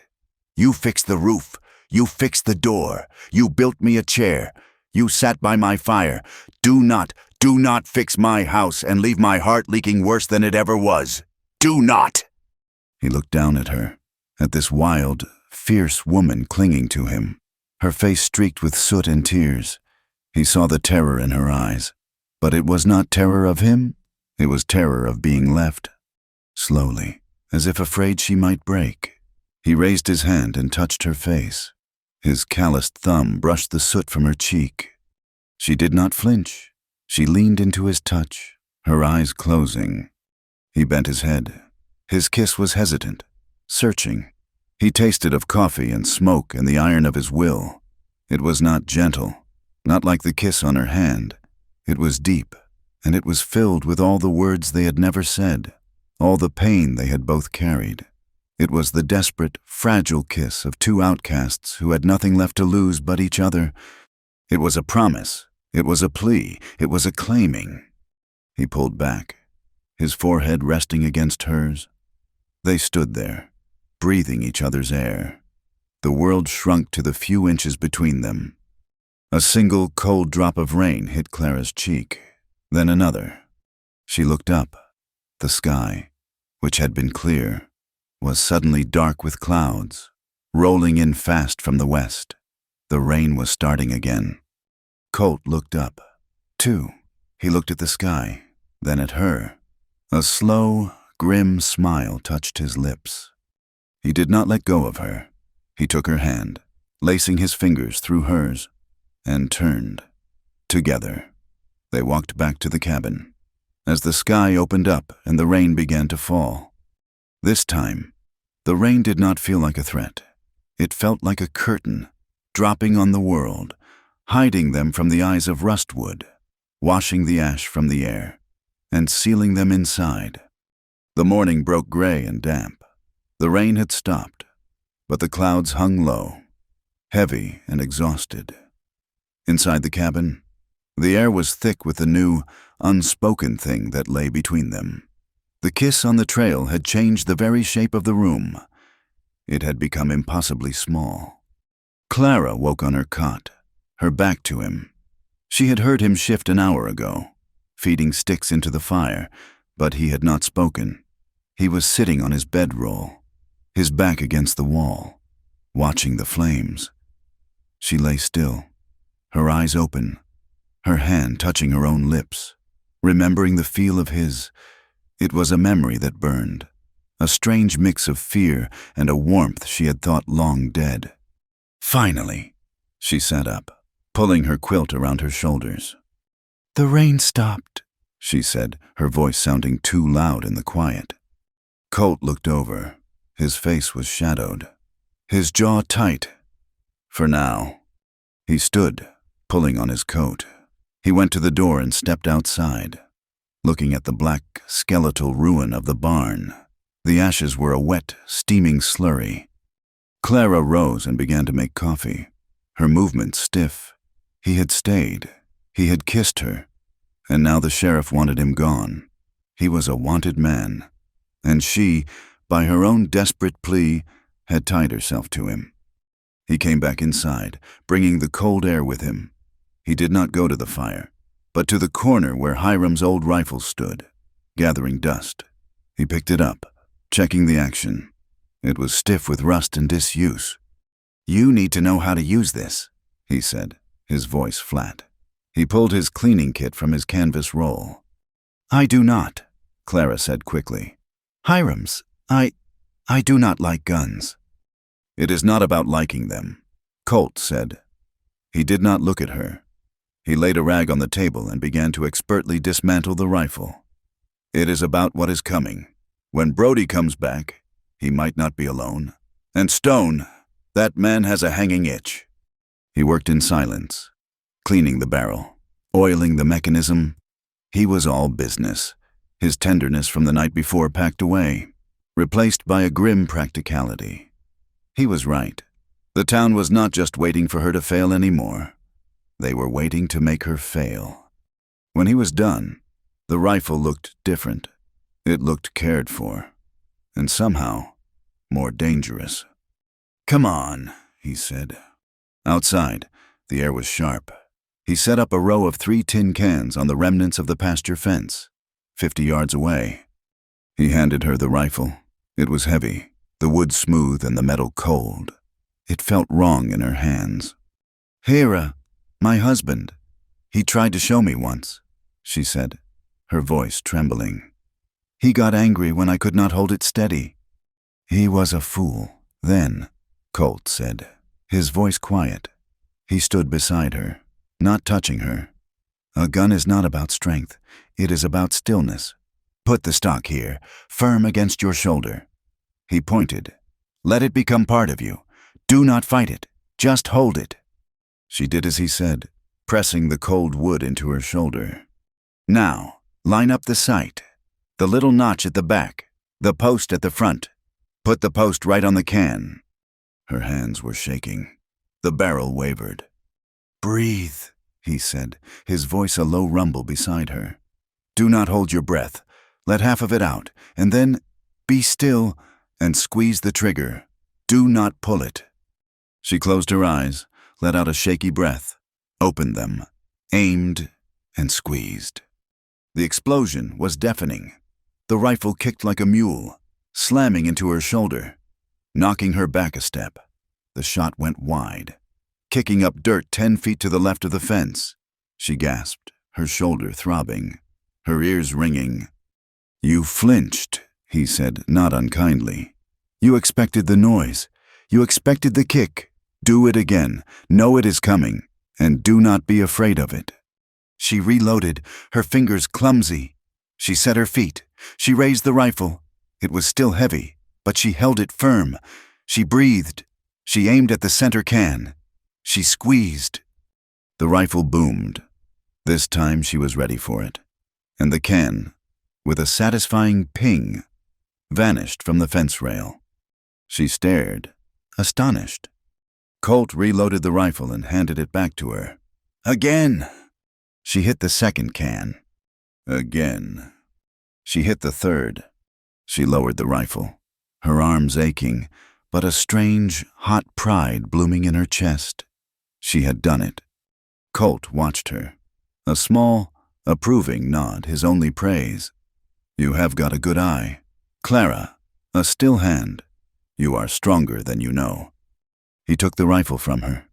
"You fixed the roof. You fixed the door. You built me a chair. You sat by my fire. Do not fix my house and leave my heart leaking worse than it ever was. Do not!" He looked down at her, at this wild, fierce woman clinging to him, her face streaked with soot and tears. He saw the terror in her eyes, but it was not terror of him. It was terror of being left. Slowly, as if afraid she might break, he raised his hand and touched her face. His calloused thumb brushed the soot from her cheek. She did not flinch. She leaned into his touch, her eyes closing. He bent his head. His kiss was hesitant, searching. He tasted of coffee and smoke and the iron of his will. It was not gentle, not like the kiss on her hand. It was deep, and it was filled with all the words they had never said, all the pain they had both carried. It was the desperate, fragile kiss of two outcasts who had nothing left to lose but each other. It was a promise. It was a plea. It was a claiming. He pulled back, his forehead resting against hers. They stood there, breathing each other's air. The world shrunk to the few inches between them. A single cold drop of rain hit Clara's cheek, then another. She looked up. The sky, which had been clear, was suddenly dark with clouds, rolling in fast from the west. The rain was starting again. Colt looked up, too. He looked at the sky, then at her. A slow, grim smile touched his lips. He did not let go of her. He took her hand, lacing his fingers through hers, and turned. Together, they walked back to the cabin. As the sky opened up and the rain began to fall. This time, the rain did not feel like a threat. It felt like a curtain, dropping on the world, hiding them from the eyes of rustwood, washing the ash from the air, and sealing them inside. The morning broke gray and damp. The rain had stopped, but the clouds hung low, heavy and exhausted. Inside the cabin, the air was thick with the new, unspoken thing that lay between them. The kiss on the trail had changed the very shape of the room. It had become impossibly small. Clara woke on her cot, her back to him. She had heard him shift an hour ago, feeding sticks into the fire, but he had not spoken. He was sitting on his bedroll, his back against the wall, watching the flames. She lay still, her eyes open, her hand touching her own lips, remembering the feel of his. It was a memory that burned, a strange mix of fear and a warmth she had thought long dead. Finally, she sat up, pulling her quilt around her shoulders. "The rain stopped," she said, her voice sounding too loud in the quiet. Colt looked over. His face was shadowed, his jaw tight. For now. He stood, pulling on his coat. He went to the door and stepped outside, looking at the black, skeletal ruin of the barn. The ashes were a wet, steaming slurry. Clara rose and began to make coffee, her movements stiff. He had stayed. He had kissed her. And now the sheriff wanted him gone. He was a wanted man. And she, by her own desperate plea, had tied herself to him. He came back inside, bringing the cold air with him. He did not go to the fire, but to the corner where Hiram's old rifle stood, gathering dust. He picked it up, checking the action. It was stiff with rust and disuse. "You need to know how to use this," he said, his voice flat. He pulled his cleaning kit from his canvas roll. "I do not," Clara said quickly. "Hiram's, I do not like guns." "It is not about liking them," Colt said. He did not look at her. He laid a rag on the table and began to expertly dismantle the rifle. "It is about what is coming. When Brody comes back, He might not be alone. And Stone, that man has a hanging itch. He worked in silence, cleaning the barrel, oiling the mechanism. He was all business, his tenderness from the night before packed away, replaced by a grim practicality. He was right. The town was not just waiting for her to fail anymore. They were waiting to make her fail. When he was done, the rifle looked different. It looked cared for, and somehow more dangerous. "Come on," he said. Outside, the air was sharp. He set up a row of 3 tin cans on the remnants of the pasture fence, 50 yards away. He handed her the rifle. It was heavy, the wood smooth and the metal cold. It felt wrong in her hands. "Hera, my husband. He tried to show me once," she said, her voice trembling. "He got angry when I could not hold it steady." "He was a fool, then," Colt said, his voice quiet. He stood beside her, not touching her. "A gun is not about strength. It is about stillness. Put the stock here, firm against your shoulder." He pointed. "Let it become part of you. Do not fight it. Just hold it." She did as he said, pressing the cold wood into her shoulder. "Now, line up the sight. The little notch at the back, the post at the front. Put the post right on the can." Her hands were shaking. The barrel wavered. "Breathe," he said, his voice a low rumble beside her. "Do not hold your breath. Let half of it out, and then be still and squeeze the trigger. Do not pull it." She closed her eyes, let out a shaky breath, opened them, aimed, and squeezed. The explosion was deafening. The rifle kicked like a mule, slamming into her shoulder, knocking her back a step. The shot went wide, kicking up dirt 10 feet to the left of the fence. She gasped, her shoulder throbbing, her ears ringing. "You flinched," he said, not unkindly. "You expected the noise. You expected the kick. Do it again. Know it is coming, and do not be afraid of it." She reloaded, her fingers clumsy. She set her feet. She raised the rifle. It was still heavy, but she held it firm. She breathed. She aimed at the center can. She squeezed. The rifle boomed. This time she was ready for it. And the can, with a satisfying ping, vanished from the fence rail. She stared, astonished. Colt reloaded the rifle and handed it back to her. "Again!" She hit the second can. Again. She hit the third. She lowered the rifle, her arms aching, but a strange, hot pride blooming in her chest. She had done it. Colt watched her. A small, approving nod, his only praise. "You have got a good eye. Clara, a still hand. You are stronger than you know." He took the rifle from her,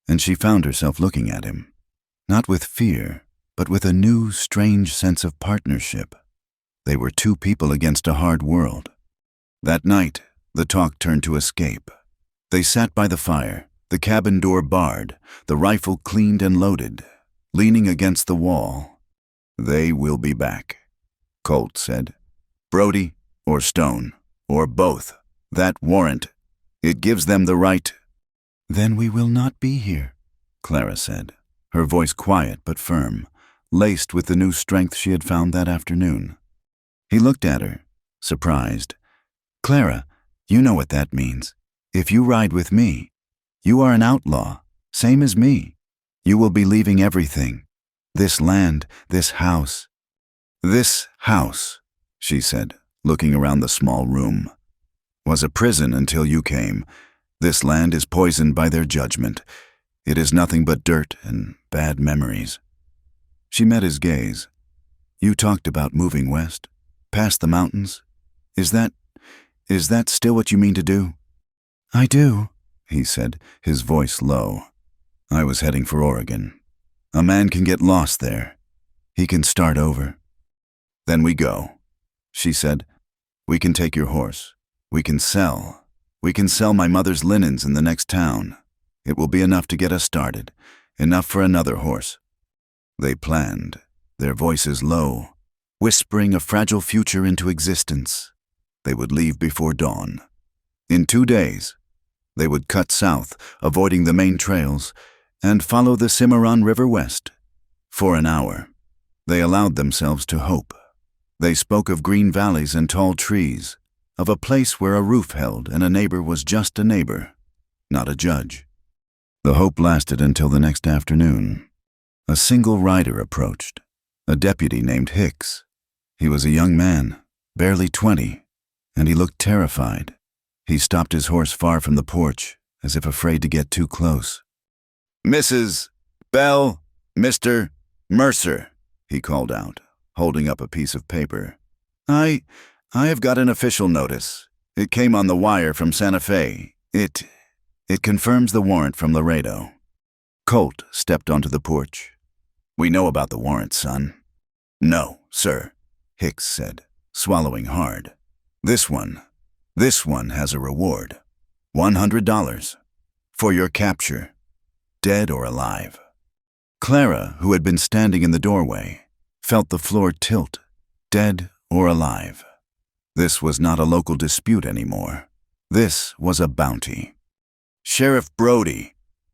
and she found herself looking at him, not with fear, but with a new, strange sense of partnership. They were 2 people against a hard world. That night, the talk turned to escape. They sat by the fire, the cabin door barred, the rifle cleaned and loaded, leaning against the wall. "They will be back," Colt said. "Brody or Stone, or both. That warrant. It gives them the right." "Then we will not be here," Clara said, her voice quiet but firm, laced with the new strength she had found that afternoon. He looked at her, surprised. "Clara, you know what that means. If you ride with me, you are an outlaw, same as me. You will be leaving everything. This land, this house." "This house," she said, looking around the small room, "was a prison until you came. This land is poisoned by their judgment. It is nothing but dirt and bad memories." She met his gaze. "You talked about moving west, past the mountains. Is that still what you mean to do?" "I do," he said, his voice low. "I was heading for Oregon. A man can get lost there. He can start over." "Then we go," she said. "We can take your horse. We can sell. We can sell my mother's linens in the next town. It will be enough to get us started, enough for another horse." They planned, their voices low, whispering a fragile future into existence. They would leave before dawn. In 2 days, they would cut south, avoiding the main trails, and follow the Cimarron River west. For an hour, they allowed themselves to hope. They spoke of green valleys and tall trees, of a place where a roof held and a neighbor was just a neighbor, not a judge. The hope lasted until the next afternoon. A single rider approached, a deputy named Hicks. He was a young man, barely 20, and he looked terrified. He stopped his horse far from the porch, as if afraid to get too close. "Mrs. Bell, Mr. Mercer," he called out, holding up a piece of paper. I have got an official notice. It came on the wire from Santa Fe. It confirms the warrant from Laredo." Colt stepped onto the porch. "We know about the warrant, son." "No, sir," Hicks said, swallowing hard. This one has a reward. $100 for your capture, dead or alive." Clara, who had been standing in the doorway, felt the floor tilt, dead or alive. This was not a local dispute anymore. This was a bounty. "Sheriff Brody,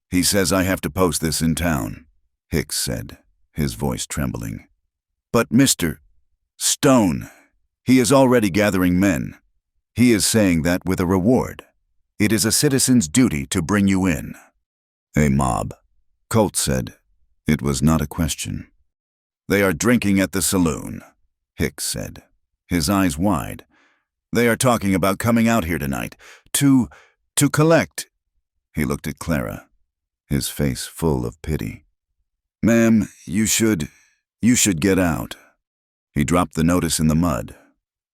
he says I have to post this in town," Hicks said, his voice trembling. "But Mr. Stone, he is already gathering men. He is saying that with a reward. It is a citizen's duty to bring you in." "A mob," Colt said. It was not a question. "They are drinking at the saloon," Hicks said, his eyes wide. "They are talking about coming out here tonight to collect." He looked at Clara, his face full of pity. "Ma'am, you should get out." He dropped the notice in the mud,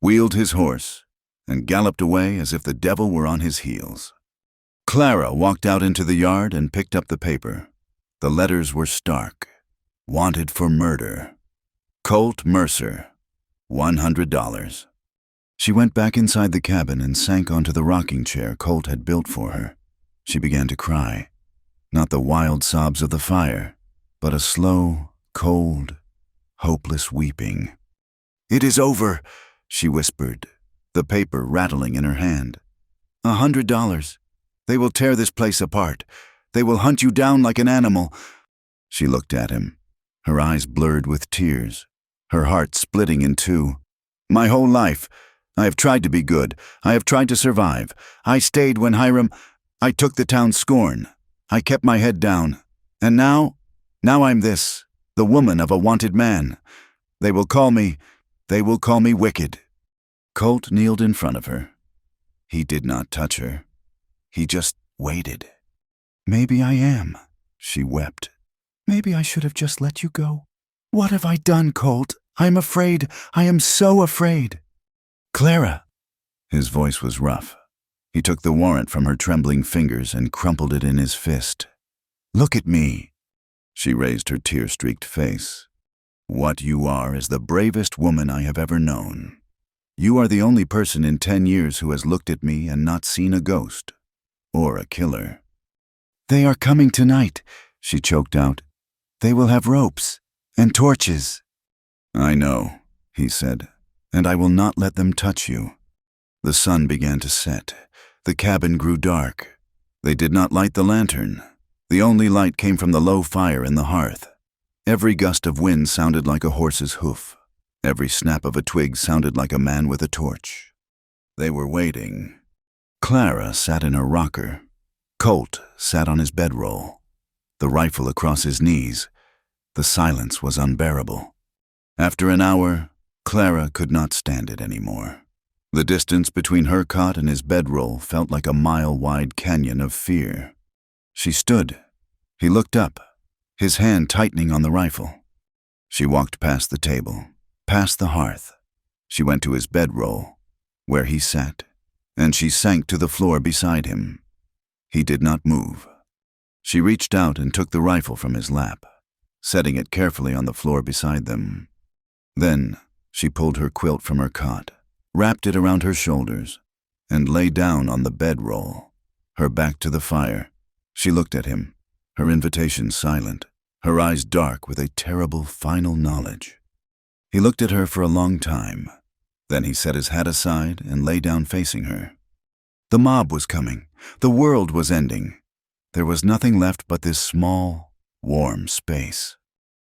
wheeled his horse, and galloped away as if the devil were on his heels. Clara walked out into the yard and picked up the paper. The letters were stark. Wanted for murder. Colt Mercer, $100. She went back inside the cabin and sank onto the rocking chair Colt had built for her. She began to cry. Not the wild sobs of the fire, but a slow, cold, hopeless weeping. "It is over," she whispered, the paper rattling in her hand. $100. They will tear this place apart. They will hunt you down like an animal." She looked at him, her eyes blurred with tears, her heart splitting in two. "My whole life, I have tried to be good. I have tried to survive. I stayed when I took the town's scorn. I kept my head down. And now I'm this, the woman of a wanted man. They will call me wicked." Colt kneeled in front of her. He did not touch her. He just waited. "Maybe I am," she wept. "Maybe I should have just let you go. What have I done, Colt? I'm afraid. I am so afraid." "Clara." His voice was rough. He took the warrant from her trembling fingers and crumpled it in his fist. "Look at me." She raised her tear-streaked face. "What you are is the bravest woman I have ever known. You are the only person in 10 years who has looked at me and not seen a ghost. Or a killer." "They are coming tonight," she choked out. "They will have ropes and torches." "I know," he said, "and I will not let them touch you." The sun began to set. The cabin grew dark. They did not light the lantern. The only light came from the low fire in the hearth. Every gust of wind sounded like a horse's hoof. Every snap of a twig sounded like a man with a torch. They were waiting. Clara sat in her rocker. Colt sat on his bedroll, the rifle across his knees. The silence was unbearable. After an hour, Clara could not stand it anymore. The distance between her cot and his bedroll felt like a mile-wide canyon of fear. She stood. He looked up, his hand tightening on the rifle. She walked past the table, past the hearth. She went to his bedroll, where he sat, and she sank to the floor beside him. He did not move. She reached out and took the rifle from his lap, setting it carefully on the floor beside them. Then she pulled her quilt from her cot, wrapped it around her shoulders, and lay down on the bedroll, her back to the fire. She looked at him, her invitation silent, her eyes dark with a terrible final knowledge. He looked at her for a long time. Then he set his hat aside and lay down facing her. The mob was coming. The world was ending. There was nothing left but this small, warm space.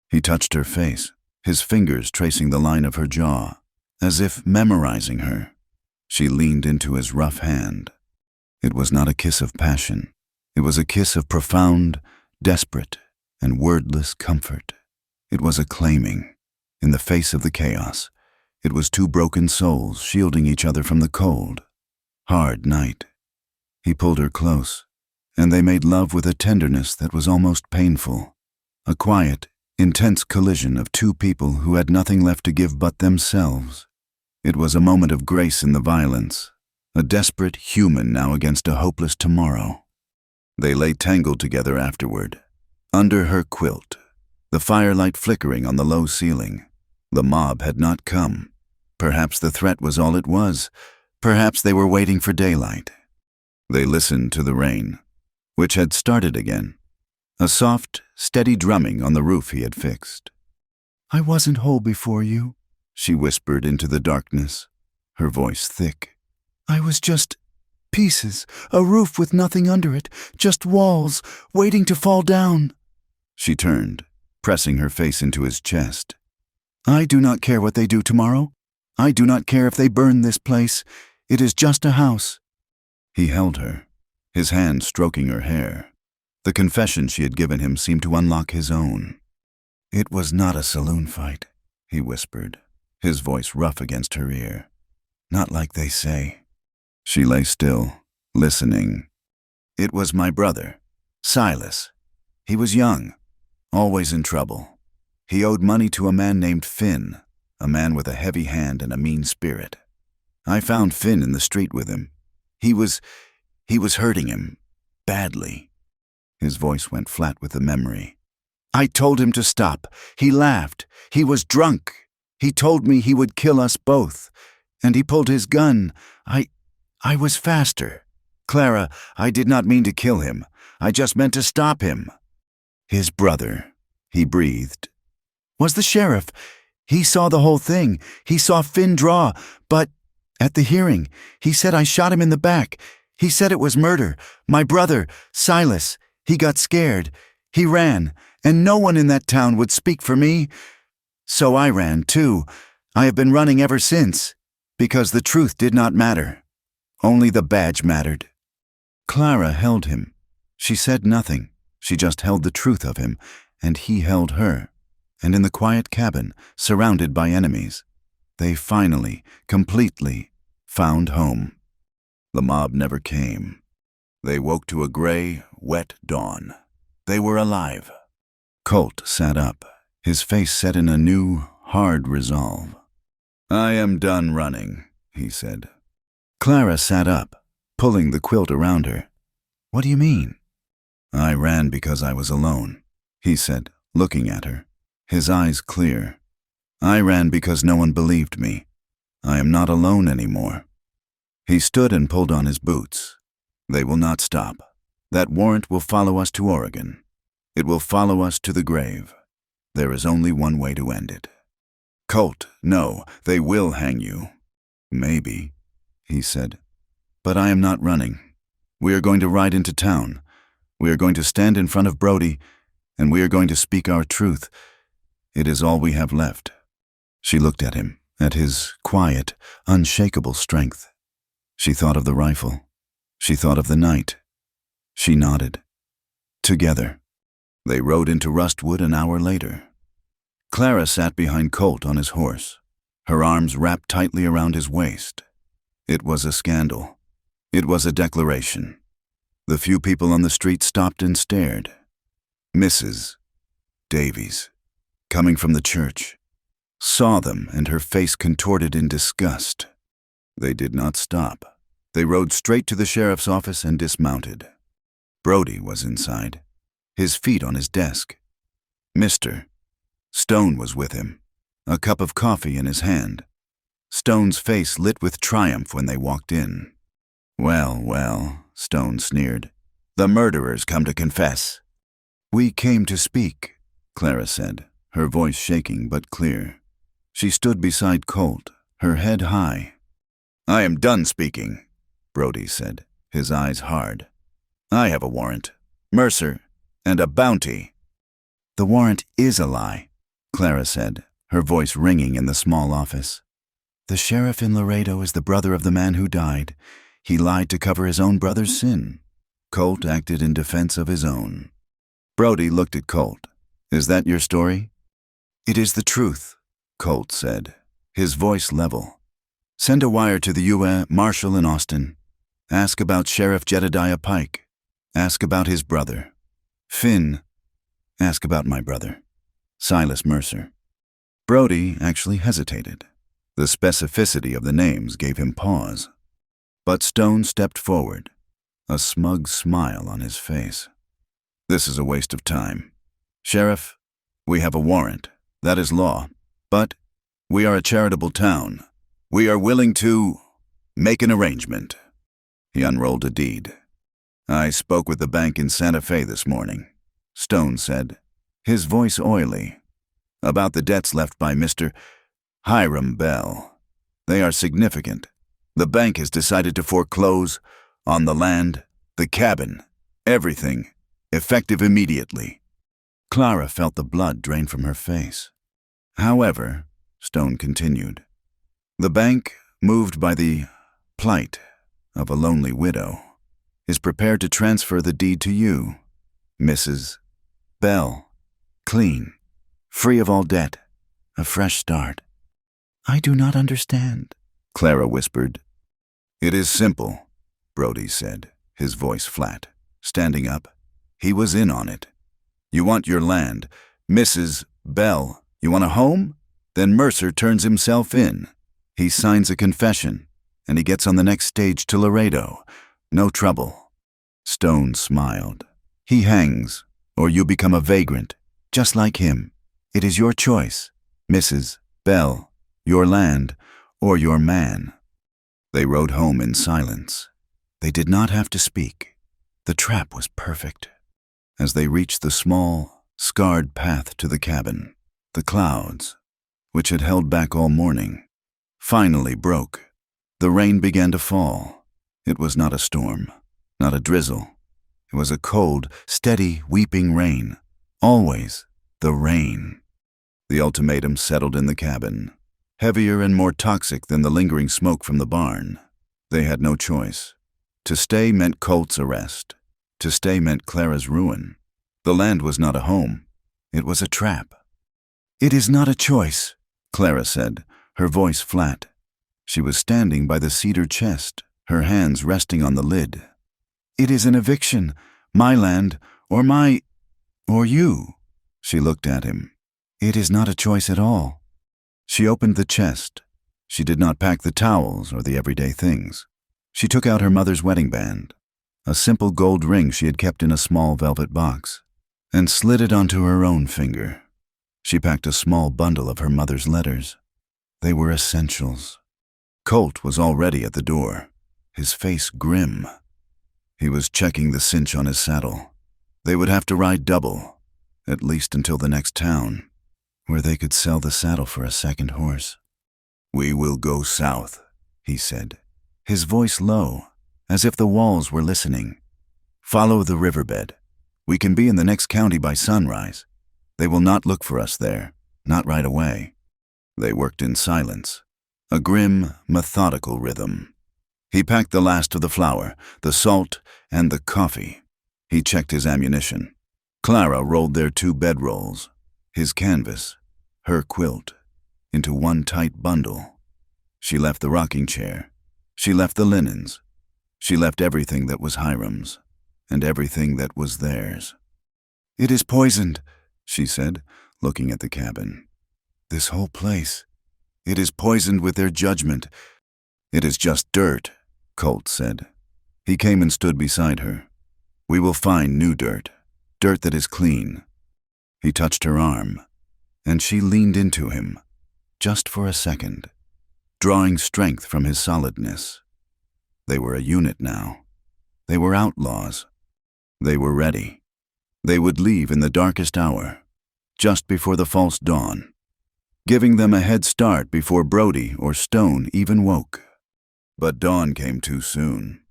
He touched her face, his fingers tracing the line of her jaw, as if memorizing her. She leaned into his rough hand. It was not a kiss of passion. It was a kiss of profound, desperate, and wordless comfort. It was a claiming. In the face of the chaos, it was two broken souls shielding each other from the cold, hard night. He pulled her close, and they made love with a tenderness that was almost painful. A quiet, intense collision of two people who had nothing left to give but themselves. It was a moment of grace in the violence, a desperate human now against a hopeless tomorrow. They lay tangled together afterward, under her quilt, the firelight flickering on the low ceiling. The mob had not come. Perhaps the threat was all it was. Perhaps they were waiting for daylight. They listened to the rain, which had started again, a soft, steady drumming on the roof he had fixed. "I wasn't whole before you," she whispered into the darkness, her voice thick. "I was just pieces, a roof with nothing under it, just walls, waiting to fall down." She turned, pressing her face into his chest. "I do not care what they do tomorrow. I do not care if they burn this place. It is just a house." He held her, his hand stroking her hair. The confession she had given him seemed to unlock his own. "It was not a saloon fight," he whispered, his voice rough against her ear. "Not like they say." She lay still, listening. "It was my brother, Silas. He was young, always in trouble. He owed money to a man named Finn, a man with a heavy hand and a mean spirit. I found Finn in the street with him. He was hurting him, badly." His voice went flat with the memory. "I told him to stop. He laughed. He was drunk. He told me he would kill us both. And he pulled his gun. I was faster. Clara, I did not mean to kill him. I just meant to stop him." "His brother," he breathed. "Was the sheriff. He saw the whole thing. He saw Finn draw, but at the hearing, he said I shot him in the back. He said it was murder. My brother, Silas, he got scared. He ran, and no one in that town would speak for me. So I ran, too. I have been running ever since, because the truth did not matter. Only the badge mattered." Clara held him. She said nothing. She just held the truth of him, and he held her. And in the quiet cabin, surrounded by enemies, they finally, completely, found home. The mob never came. They woke to a gray, wet dawn. They were alive. Colt sat up, his face set in a new, hard resolve. "I am done running," he said. Clara sat up, pulling the quilt around her. "What do you mean?" "I ran because I was alone," he said, looking at her, his eyes clear. "I ran because no one believed me. I am not alone anymore." He stood and pulled on his boots. "They will not stop. That warrant will follow us to Oregon. It will follow us to the grave. There is only one way to end it." "Colt, no, they will hang you." "Maybe," he said. "But I am not running. We are going to ride into town. We are going to stand in front of Brody, and we are going to speak our truth. It is all we have left." She looked at him, at his quiet, unshakable strength. She thought of the rifle. She thought of the night. She nodded. Together, they rode into Rustwood an hour later. Clara sat behind Colt on his horse, her arms wrapped tightly around his waist. It was a scandal. It was a declaration. The few people on the street stopped and stared. Mrs. Davies, coming from the church, saw them, and her face contorted in disgust. They did not stop. They rode straight to the sheriff's office and dismounted. Brody was inside, his feet on his desk. Mr. Stone was with him, a cup of coffee in his hand. Stone's face lit with triumph when they walked in. "Well, well," Stone sneered. "The murderers come to confess." "We came to speak," Clara said, her voice shaking but clear. She stood beside Colt, her head high. "I am done speaking," Brody said. his eyes hard. "I have a warrant, Mercer, and a bounty." "The warrant is a lie," Clara said, her voice ringing in the small office. "The sheriff in Laredo is the brother of the man who died. He lied to cover his own brother's sin. Colt acted in defense of his own." Brody looked at Colt. "Is that your story?" "It is the truth," Colt said, his voice level. "Send a wire to the U.S. Marshal in Austin. Ask about Sheriff Jedediah Pike. Ask about his brother. Finn, ask about my brother, Silas Mercer." Brody actually hesitated. The specificity of the names gave him pause. But Stone stepped forward, a smug smile on his face. "This is a waste of time. Sheriff, we have a warrant. That is law. But we are a charitable town. We are willing to make an arrangement." He unrolled a deed. "I spoke with the bank in Santa Fe this morning," Stone said, his voice oily, "about the debts left by Mr. Hiram Bell. They are significant. The bank has decided to foreclose on the land, the cabin, everything, effective immediately." Clara felt the blood drain from her face. "However," Stone continued, "the bank, moved by the plight of a lonely widow, is prepared to transfer the deed to you, Mrs. Bell, clean, free of all debt, a fresh start." "I do not understand," Clara whispered. "It is simple," Brody said, his voice flat. Standing up, he was in on it. "You want your land, Mrs. Bell. You want a home? Then Mercer turns himself in. He signs a confession, and he gets on the next stage to Laredo. No trouble." Stone smiled. "He hangs, or you become a vagrant, just like him. It is your choice, Mrs. Bell, your land, or your man." They rode home in silence. They did not have to speak. The trap was perfect. As they reached the small, scarred path to the cabin, the clouds, which had held back all morning, finally broke. The rain began to fall. It was not a storm, not a drizzle. It was a cold, steady, weeping rain. Always the rain. The ultimatum settled in the cabin, heavier and more toxic than the lingering smoke from the barn. They had no choice. To stay meant Colt's arrest. To stay meant Clara's ruin. The land was not a home. It was a trap. "It is not a choice," Clara said, her voice flat. She was standing by the cedar chest, her hands resting on the lid. "It is an eviction, my land, or you." She looked at him. "It is not a choice at all." She opened the chest. She did not pack the towels or the everyday things. She took out her mother's wedding band, a simple gold ring she had kept in a small velvet box, and slid it onto her own finger. She packed a small bundle of her mother's letters. They were essentials. Colt was already at the door, his face grim. He was checking the cinch on his saddle. They would have to ride double, at least until the next town, where they could sell the saddle for a second horse. "We will go south," he said, his voice low, as if the walls were listening. "Follow the riverbed. We can be in the next county by sunrise. They will not look for us there, not right away." They worked in silence, a grim, methodical rhythm. He packed the last of the flour, the salt, and the coffee. He checked his ammunition. Clara rolled their 2 bedrolls, his canvas, her quilt, into one tight bundle. She left the rocking chair. She left the linens. She left everything that was Hiram's, and everything that was theirs. "It is poisoned," she said, looking at the cabin. "This whole place. It is poisoned with their judgment." "It is just dirt," Colt said. He came and stood beside her. "We will find new dirt, dirt that is clean." He touched her arm, and she leaned into him, just for a second, drawing strength from his solidness. They were a unit now. They were outlaws. They were ready. They would leave in the darkest hour, just before the false dawn, giving them a head start before Brody or Stone even woke. But dawn came too soon.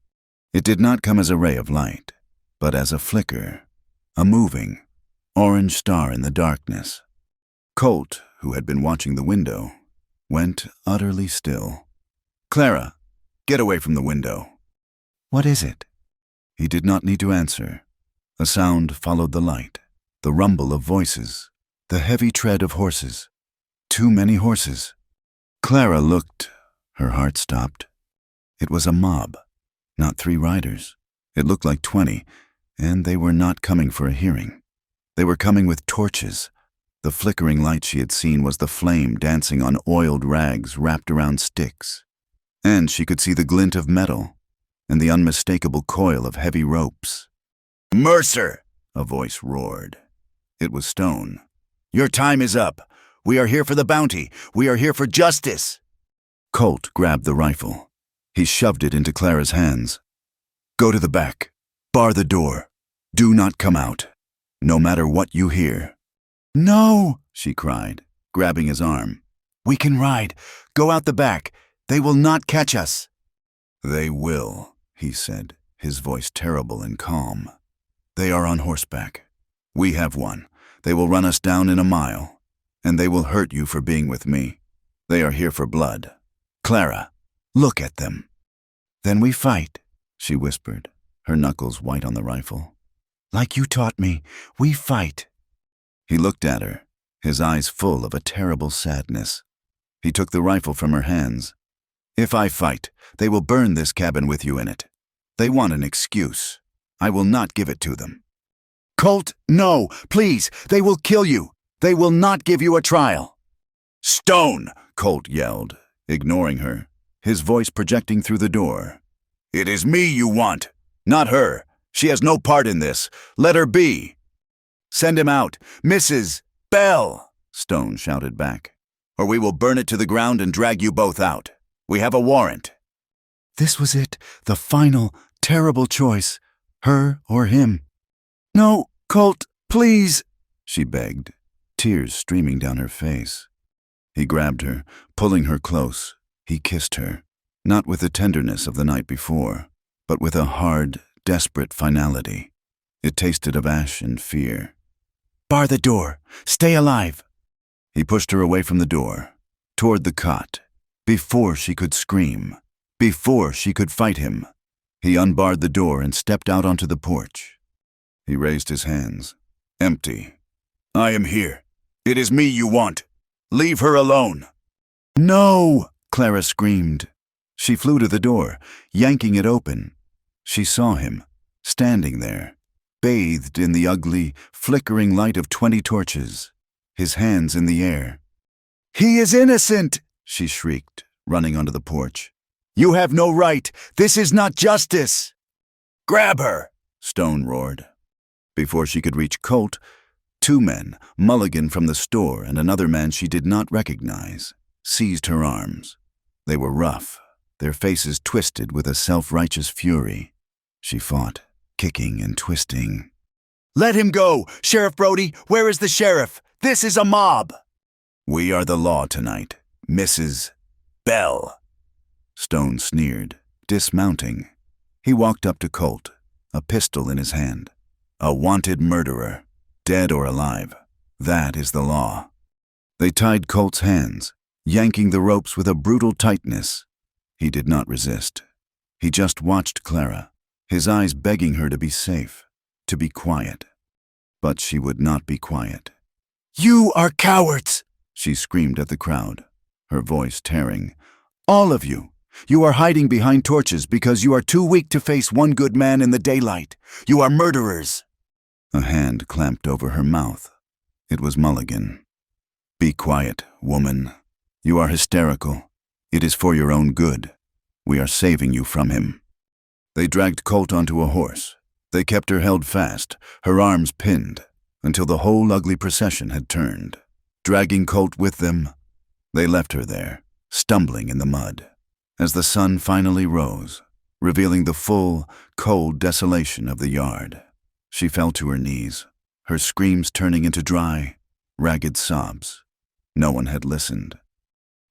It did not come as a ray of light, but as a flicker, a moving, orange star in the darkness. Colt, who had been watching the window, went utterly still. "Clara, get away from the window." "What is it?" He did not need to answer. A sound followed the light, the rumble of voices, the heavy tread of horses. Too many horses. Clara looked. Her heart stopped. It was a mob, not 3 riders. It looked like 20, and they were not coming for a hearing. They were coming with torches. The flickering light she had seen was the flame dancing on oiled rags wrapped around sticks. And she could see the glint of metal and the unmistakable coil of heavy ropes. "Mercer!" a voice roared. It was Stone. "Your time is up. We are here for the bounty. We are here for justice." Colt grabbed the rifle. He shoved it into Clara's hands. "Go to the back. Bar the door. Do not come out, no matter what you hear." "No!" she cried, grabbing his arm. "We can ride. Go out the back. They will not catch us." "They will," he said, his voice terrible and calm. "They are on horseback. We have one. They will run us down in a mile, and they will hurt you for being with me. They are here for blood. Clara, look at them." "Then we fight," she whispered, her knuckles white on the rifle. "Like you taught me, we fight." He looked at her, his eyes full of a terrible sadness. He took the rifle from her hands. "If I fight, they will burn this cabin with you in it. They want an excuse. I will not give it to them." "Colt, no, please, they will kill you. They will not give you a trial." "Stone!" Colt yelled, ignoring her, his voice projecting through the door. "It is me you want, not her. She has no part in this. Let her be." "Send him out. Mrs. Bell!" Stone shouted back. "Or we will burn it to the ground and drag you both out. We have a warrant." This was it, the final, terrible choice, her or him. "No, Colt, please," she begged, tears streaming down her face. He grabbed her, pulling her close. He kissed her, not with the tenderness of the night before, but with a hard, desperate finality. It tasted of ash and fear. "Bar the door. Stay alive." He pushed her away from the door, toward the cot, before she could scream, before she could fight him. He unbarred the door and stepped out onto the porch. He raised his hands. "Empty. I am here. It is me you want. Leave her alone." "No!" Clara screamed. She flew to the door, yanking it open. She saw him, standing there, bathed in the ugly, flickering light of 20 torches, his hands in the air. "He is innocent!" she shrieked, running onto the porch. "You have no right! This is not justice!" "Grab her!" Stone roared. Before she could reach Colt, 2 men, Mulligan from the store and another man she did not recognize, seized her arms. They were rough, their faces twisted with a self-righteous fury. She fought, kicking and twisting. "Let him go! Sheriff Brody, where is the sheriff? This is a mob!" "We are the law tonight, Mrs. Bell." Stone sneered, dismounting. He walked up to Colt, a pistol in his hand. "A wanted murderer, dead or alive. That is the law." They tied Colt's hands, yanking the ropes with a brutal tightness. He did not resist. He just watched Clara, his eyes begging her to be safe, to be quiet. But she would not be quiet. "You are cowards!" she screamed at the crowd, her voice tearing. "All of you! You are hiding behind torches because you are too weak to face one good man in the daylight. You are murderers!" A hand clamped over her mouth. It was Mulligan. "Be quiet, woman. You are hysterical. It is for your own good. We are saving you from him." They dragged Colt onto a horse. They kept her held fast, her arms pinned, until the whole ugly procession had turned. Dragging Colt with them, they left her there, stumbling in the mud. As the sun finally rose, revealing the full, cold desolation of the yard, she fell to her knees, her screams turning into dry, ragged sobs. No one had listened.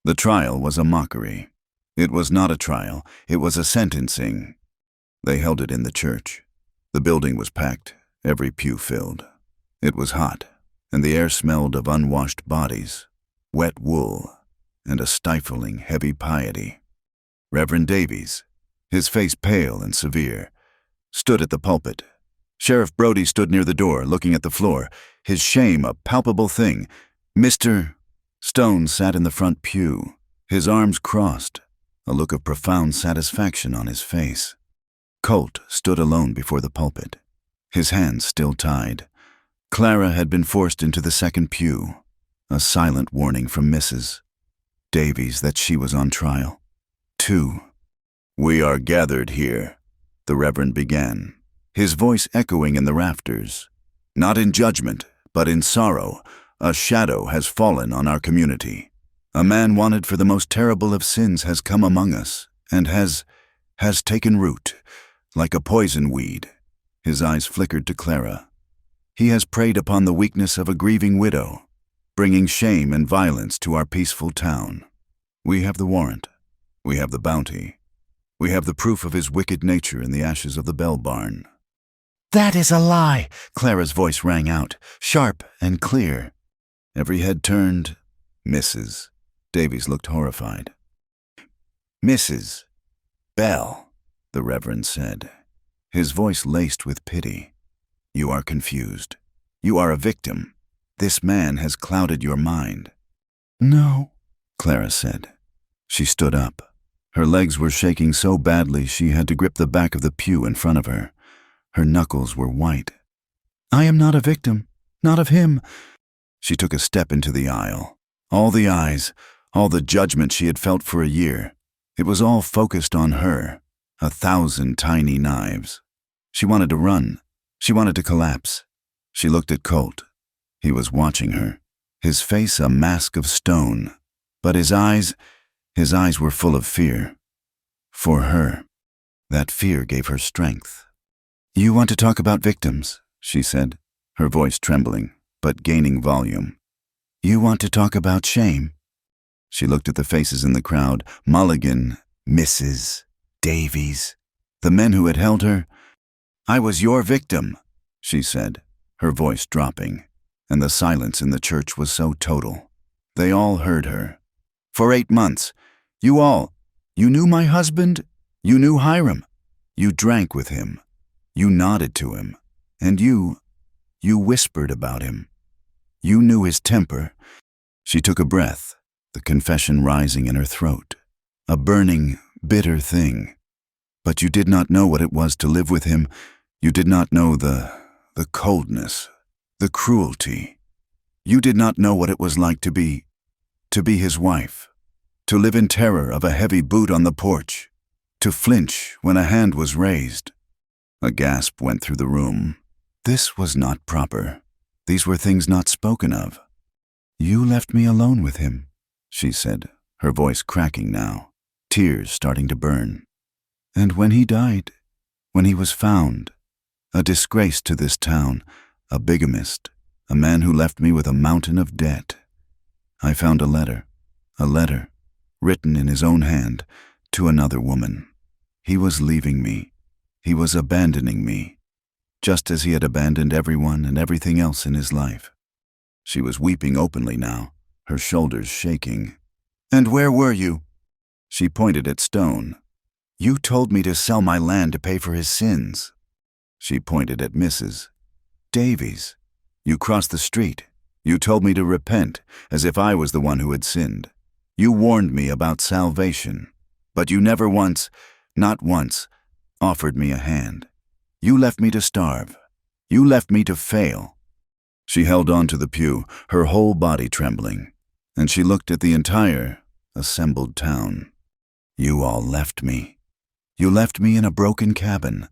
The trial was a mockery. It was not a trial, it was a sentencing. They held it in the church. The building was packed, every pew filled. It was hot, and the air smelled of unwashed bodies, wet wool, and a stifling, heavy piety. Reverend Davies, his face pale and severe, stood at the pulpit. Sheriff Brody stood near the door, looking at the floor, his shame a palpable thing. Mr. Stone sat in the front pew, his arms crossed, a look of profound satisfaction on his face. Colt stood alone before the pulpit, his hands still tied. Clara had been forced into the second pew, a silent warning from Mrs. Davies that she was on trial. 2. "We are gathered here," the Reverend began, his voice echoing in the rafters. "Not in judgment, but in sorrow. A shadow has fallen on our community. A man wanted for the most terrible of sins has come among us and has taken root, like a poison weed." His eyes flickered to Clara. "He has preyed upon the weakness of a grieving widow, bringing shame and violence to our peaceful town. We have the warrant. We have the bounty. We have the proof of his wicked nature in the ashes of the bell barn." "That is a lie!" Clara's voice rang out, sharp and clear. Every head turned. Mrs. Davies looked horrified. "Mrs. Bell," the Reverend said, his voice laced with pity. "You are confused. You are a victim. This man has clouded your mind." "No," Clara said. She stood up. Her legs were shaking so badly she had to grip the back of the pew in front of her. Her knuckles were white. "I am not a victim. Not of him." She took a step into the aisle. All the eyes, all the judgment she had felt for a year, it was all focused on her, 1,000 tiny knives. She wanted to run. She wanted to collapse. She looked at Colt. He was watching her, his face a mask of stone, but his eyes were full of fear. For her, that fear gave her strength. "You want to talk about victims," she said, her voice trembling, but gaining volume. "You want to talk about shame." She looked at the faces in the crowd, Mulligan, Mrs. Davies, the men who had held her. "I was your victim," she said, her voice dropping, and the silence in the church was so total. They all heard her. "For 8 months, you knew my husband, you knew Hiram, you drank with him, you nodded to him, and you whispered about him. You knew his temper." She took a breath, the confession rising in her throat, a burning, bitter thing. "But you did not know what it was to live with him. You did not know the coldness, the cruelty. You did not know what it was like to be his wife, to live in terror of a heavy boot on the porch, to flinch when a hand was raised." A gasp went through the room. This was not proper. These were things not spoken of. "You left me alone with him," she said, her voice cracking now, tears starting to burn. "And when he died, when he was found, a disgrace to this town, a bigamist, a man who left me with a mountain of debt, I found a letter, written in his own hand, to another woman. He was leaving me. He was abandoning me, just as he had abandoned everyone and everything else in his life." She was weeping openly now, her shoulders shaking. "And where were you?" She pointed at Stone. "You told me to sell my land to pay for his sins." She pointed at Mrs. Davies. "You crossed the street. You told me to repent, as if I was the one who had sinned. You warned me about salvation, but you never once, not once, offered me a hand. You left me to starve. You left me to fail." She held on to the pew, her whole body trembling, and she looked at the entire, assembled town. "You all left me. You left me in a broken cabin,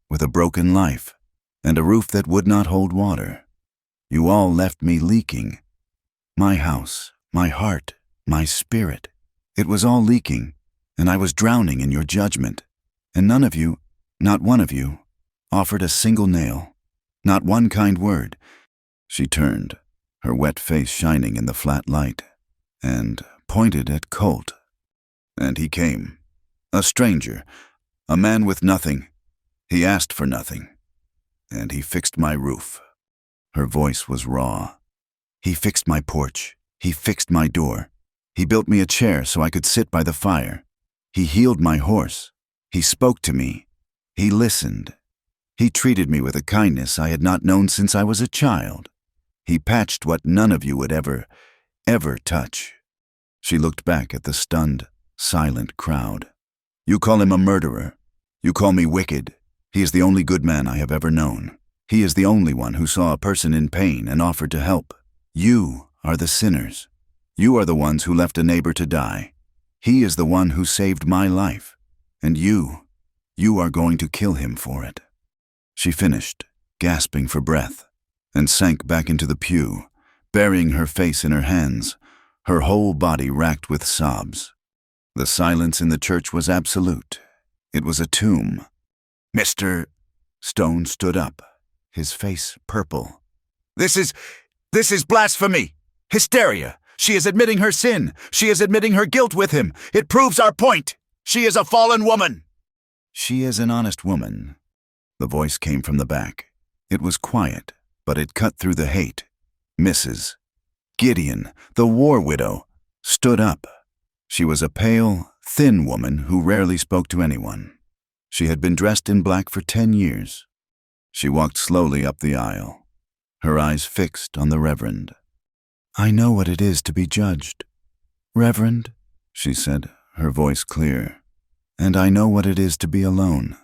with a broken life, and a roof that would not hold water. You all left me leaking. My house, my heart, my spirit, it was all leaking, and I was drowning in your judgment. And none of you, not one of you, offered a single nail, not one kind word." She turned, her wet face shining in the flat light, and pointed at Colt. "And he came, a stranger, a man with nothing, He asked for nothing, and he fixed my roof. Her voice was raw. He fixed my porch. He fixed my door. He built me a chair so I could sit by the fire. He healed my horse. He spoke to me. He listened. He treated me with a kindness I had not known since I was a child. He patched what none of you would ever touch. She looked back at the stunned, silent crowd. You call him a murderer. You call me wicked. He is the only good man I have ever known. He is the only one who saw a person in pain and offered to help. You are the sinners. You are the ones who left a neighbor to die. He is the one who saved my life. And you are going to kill him for it. She finished, gasping for breath, and sank back into the pew, burying her face in her hands, her whole body racked with sobs. The silence in the church was absolute. It was a tomb. Mr. Stone stood up, his face purple. This is blasphemy! Hysteria! She is admitting her sin! She is admitting her guilt with him! It proves our point! She is a fallen woman! She is an honest woman. The voice came from the back. It was quiet, but it cut through the hate. Mrs. Gideon, the war widow, stood up. She was a pale, thin woman who rarely spoke to anyone. She had been dressed in black for 10 years. She walked slowly up the aisle, her eyes fixed on the Reverend. I know what it is to be judged. Reverend, she said, her voice clear. And I know what it is to be alone.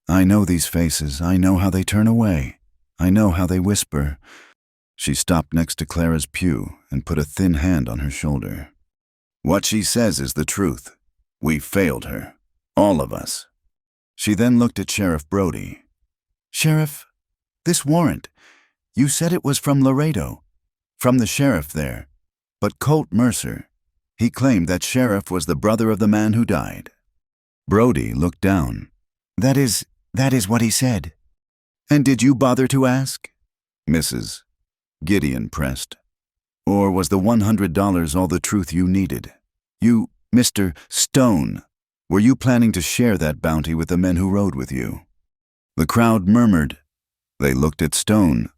I know these faces. I know how they turn away. I know how they whisper. She stopped next to Clara's pew and put a thin hand on her shoulder. What she says is the truth. We failed her. All of us. She then looked at Sheriff Brody. Sheriff, this warrant, you said it was from Laredo, from the sheriff there. But Colt Mercer, he claimed that sheriff was the brother of the man who died. Brody looked down. That is what he said. And did you bother to ask? Mrs. Gideon pressed. Or was the $100 all the truth you needed? You, Mr. Stone, were you planning to share that bounty with the men who rode with you? The crowd murmured. They looked at Stone,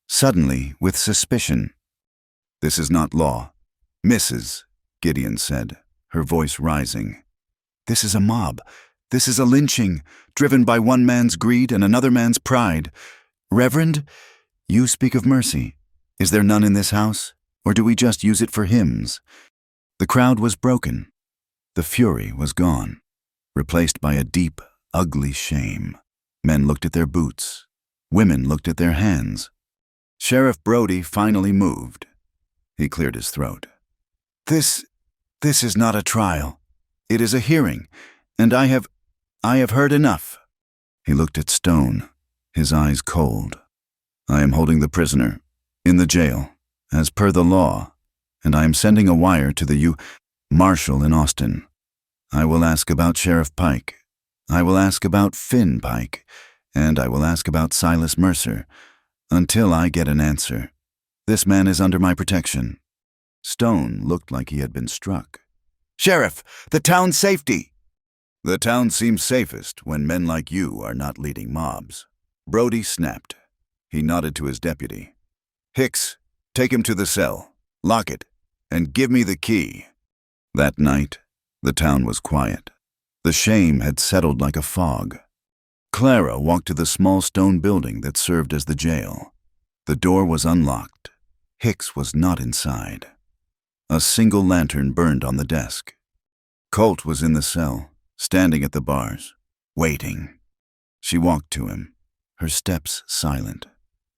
suddenly with suspicion. This is not law. Mrs. Gideon said, her voice rising. This is a mob. This is a lynching, driven by one man's greed and another man's pride. Reverend, you speak of mercy. Is there none in this house, or do we just use it for hymns? The crowd was broken. The fury was gone, replaced by a deep, ugly shame. Men looked at their boots. Women looked at their hands. Sheriff Brody finally moved. He cleared his throat. This is not a trial. It is a hearing, and I have heard enough. He looked at Stone, his eyes cold. I am holding the prisoner in the jail, as per the law, and I am sending a wire to the Marshal in Austin. I will ask about Sheriff Pike. I will ask about Finn Pike, and I will ask about Silas Mercer, until I get an answer. This man is under my protection. Stone looked like he had been struck. Sheriff, the town's safety! The town seems safest when men like you are not leading mobs. Brody snapped. He nodded to his deputy. Hicks, take him to the cell, lock it, and give me the key. That night, the town was quiet. The shame had settled like a fog. Clara walked to the small stone building that served as the jail. The door was unlocked. Hicks was not inside. A single lantern burned on the desk. Colt was in the cell, standing at the bars, waiting. She walked to him, her steps silent.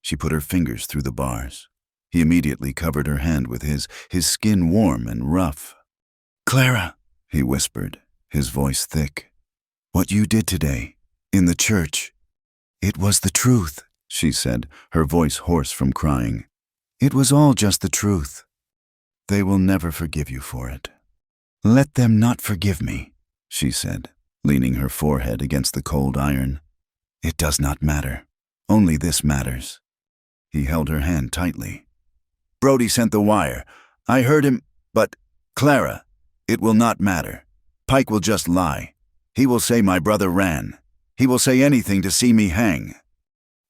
She put her fingers through the bars. He immediately covered her hand with his skin warm and rough. Clara, he whispered, his voice thick. What you did today, in the church, it was the truth, she said, her voice hoarse from crying. It was all just the truth. They will never forgive you for it. Let them not forgive me, she said, leaning her forehead against the cold iron. It does not matter. Only this matters. He held her hand tightly. Brody sent the wire. I heard him, but, Clara, it will not matter. Pike will just lie. He will say my brother ran. He will say anything to see me hang."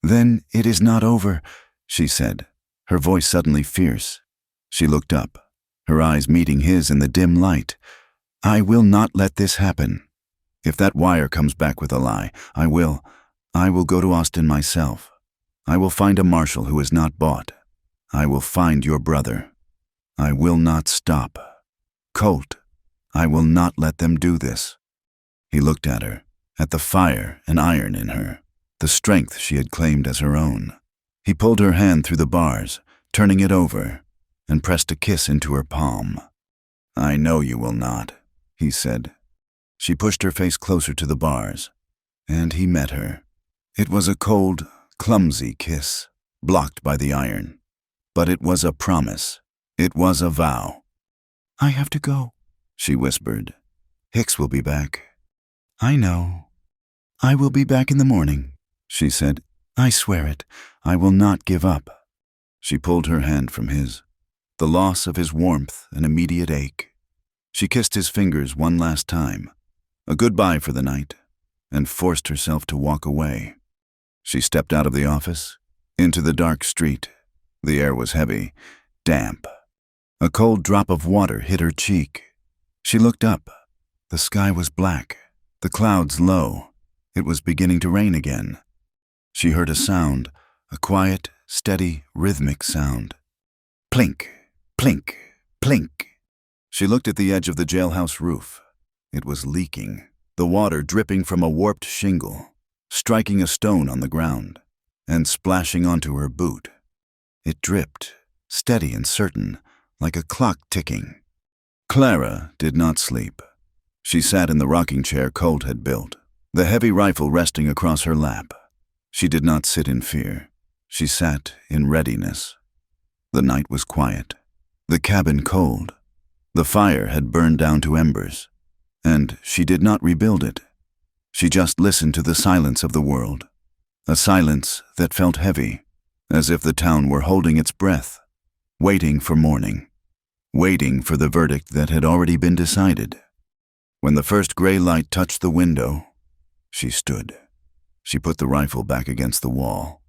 "Then it is not over," she said, her voice suddenly fierce. She looked up, her eyes meeting his in the dim light. "I will not let this happen. If that wire comes back with a lie, I will go to Austin myself. I will find a marshal who is not bought. I will find your brother. I will not stop. Colt, I will not let them do this." He looked at her, at the fire and iron in her, the strength she had claimed as her own. He pulled her hand through the bars, turning it over, and pressed a kiss into her palm. "I know you will not," he said. She pushed her face closer to the bars, and he met her. It was a cold, clumsy kiss, blocked by the iron. But it was a promise. It was a vow. "I have to go," she whispered. "Hicks will be back." "I know. I will be back in the morning," she said. "I swear it. I will not give up." She pulled her hand from his. The loss of his warmth an immediate ache. She kissed his fingers one last time, a goodbye for the night, and forced herself to walk away. She stepped out of the office, into the dark street. The air was heavy, damp. A cold drop of water hit her cheek. She looked up. The sky was black, the clouds low. It was beginning to rain again. She heard a sound, a quiet, steady, rhythmic sound. Plink, plink, plink. She looked at the edge of the jailhouse roof. It was leaking, the water dripping from a warped shingle, striking a stone on the ground, and splashing onto her boot. It dripped, steady and certain, like a clock ticking. Clara did not sleep. She sat in the rocking chair Colt had built, the heavy rifle resting across her lap. She did not sit in fear. She sat in readiness. The night was quiet, the cabin cold. The fire had burned down to embers, and she did not rebuild it. She just listened to the silence of the world, a silence that felt heavy, as if the town were holding its breath, waiting for morning, waiting for the verdict that had already been decided. When the first gray light touched the window, she stood. She put the rifle back against the wall.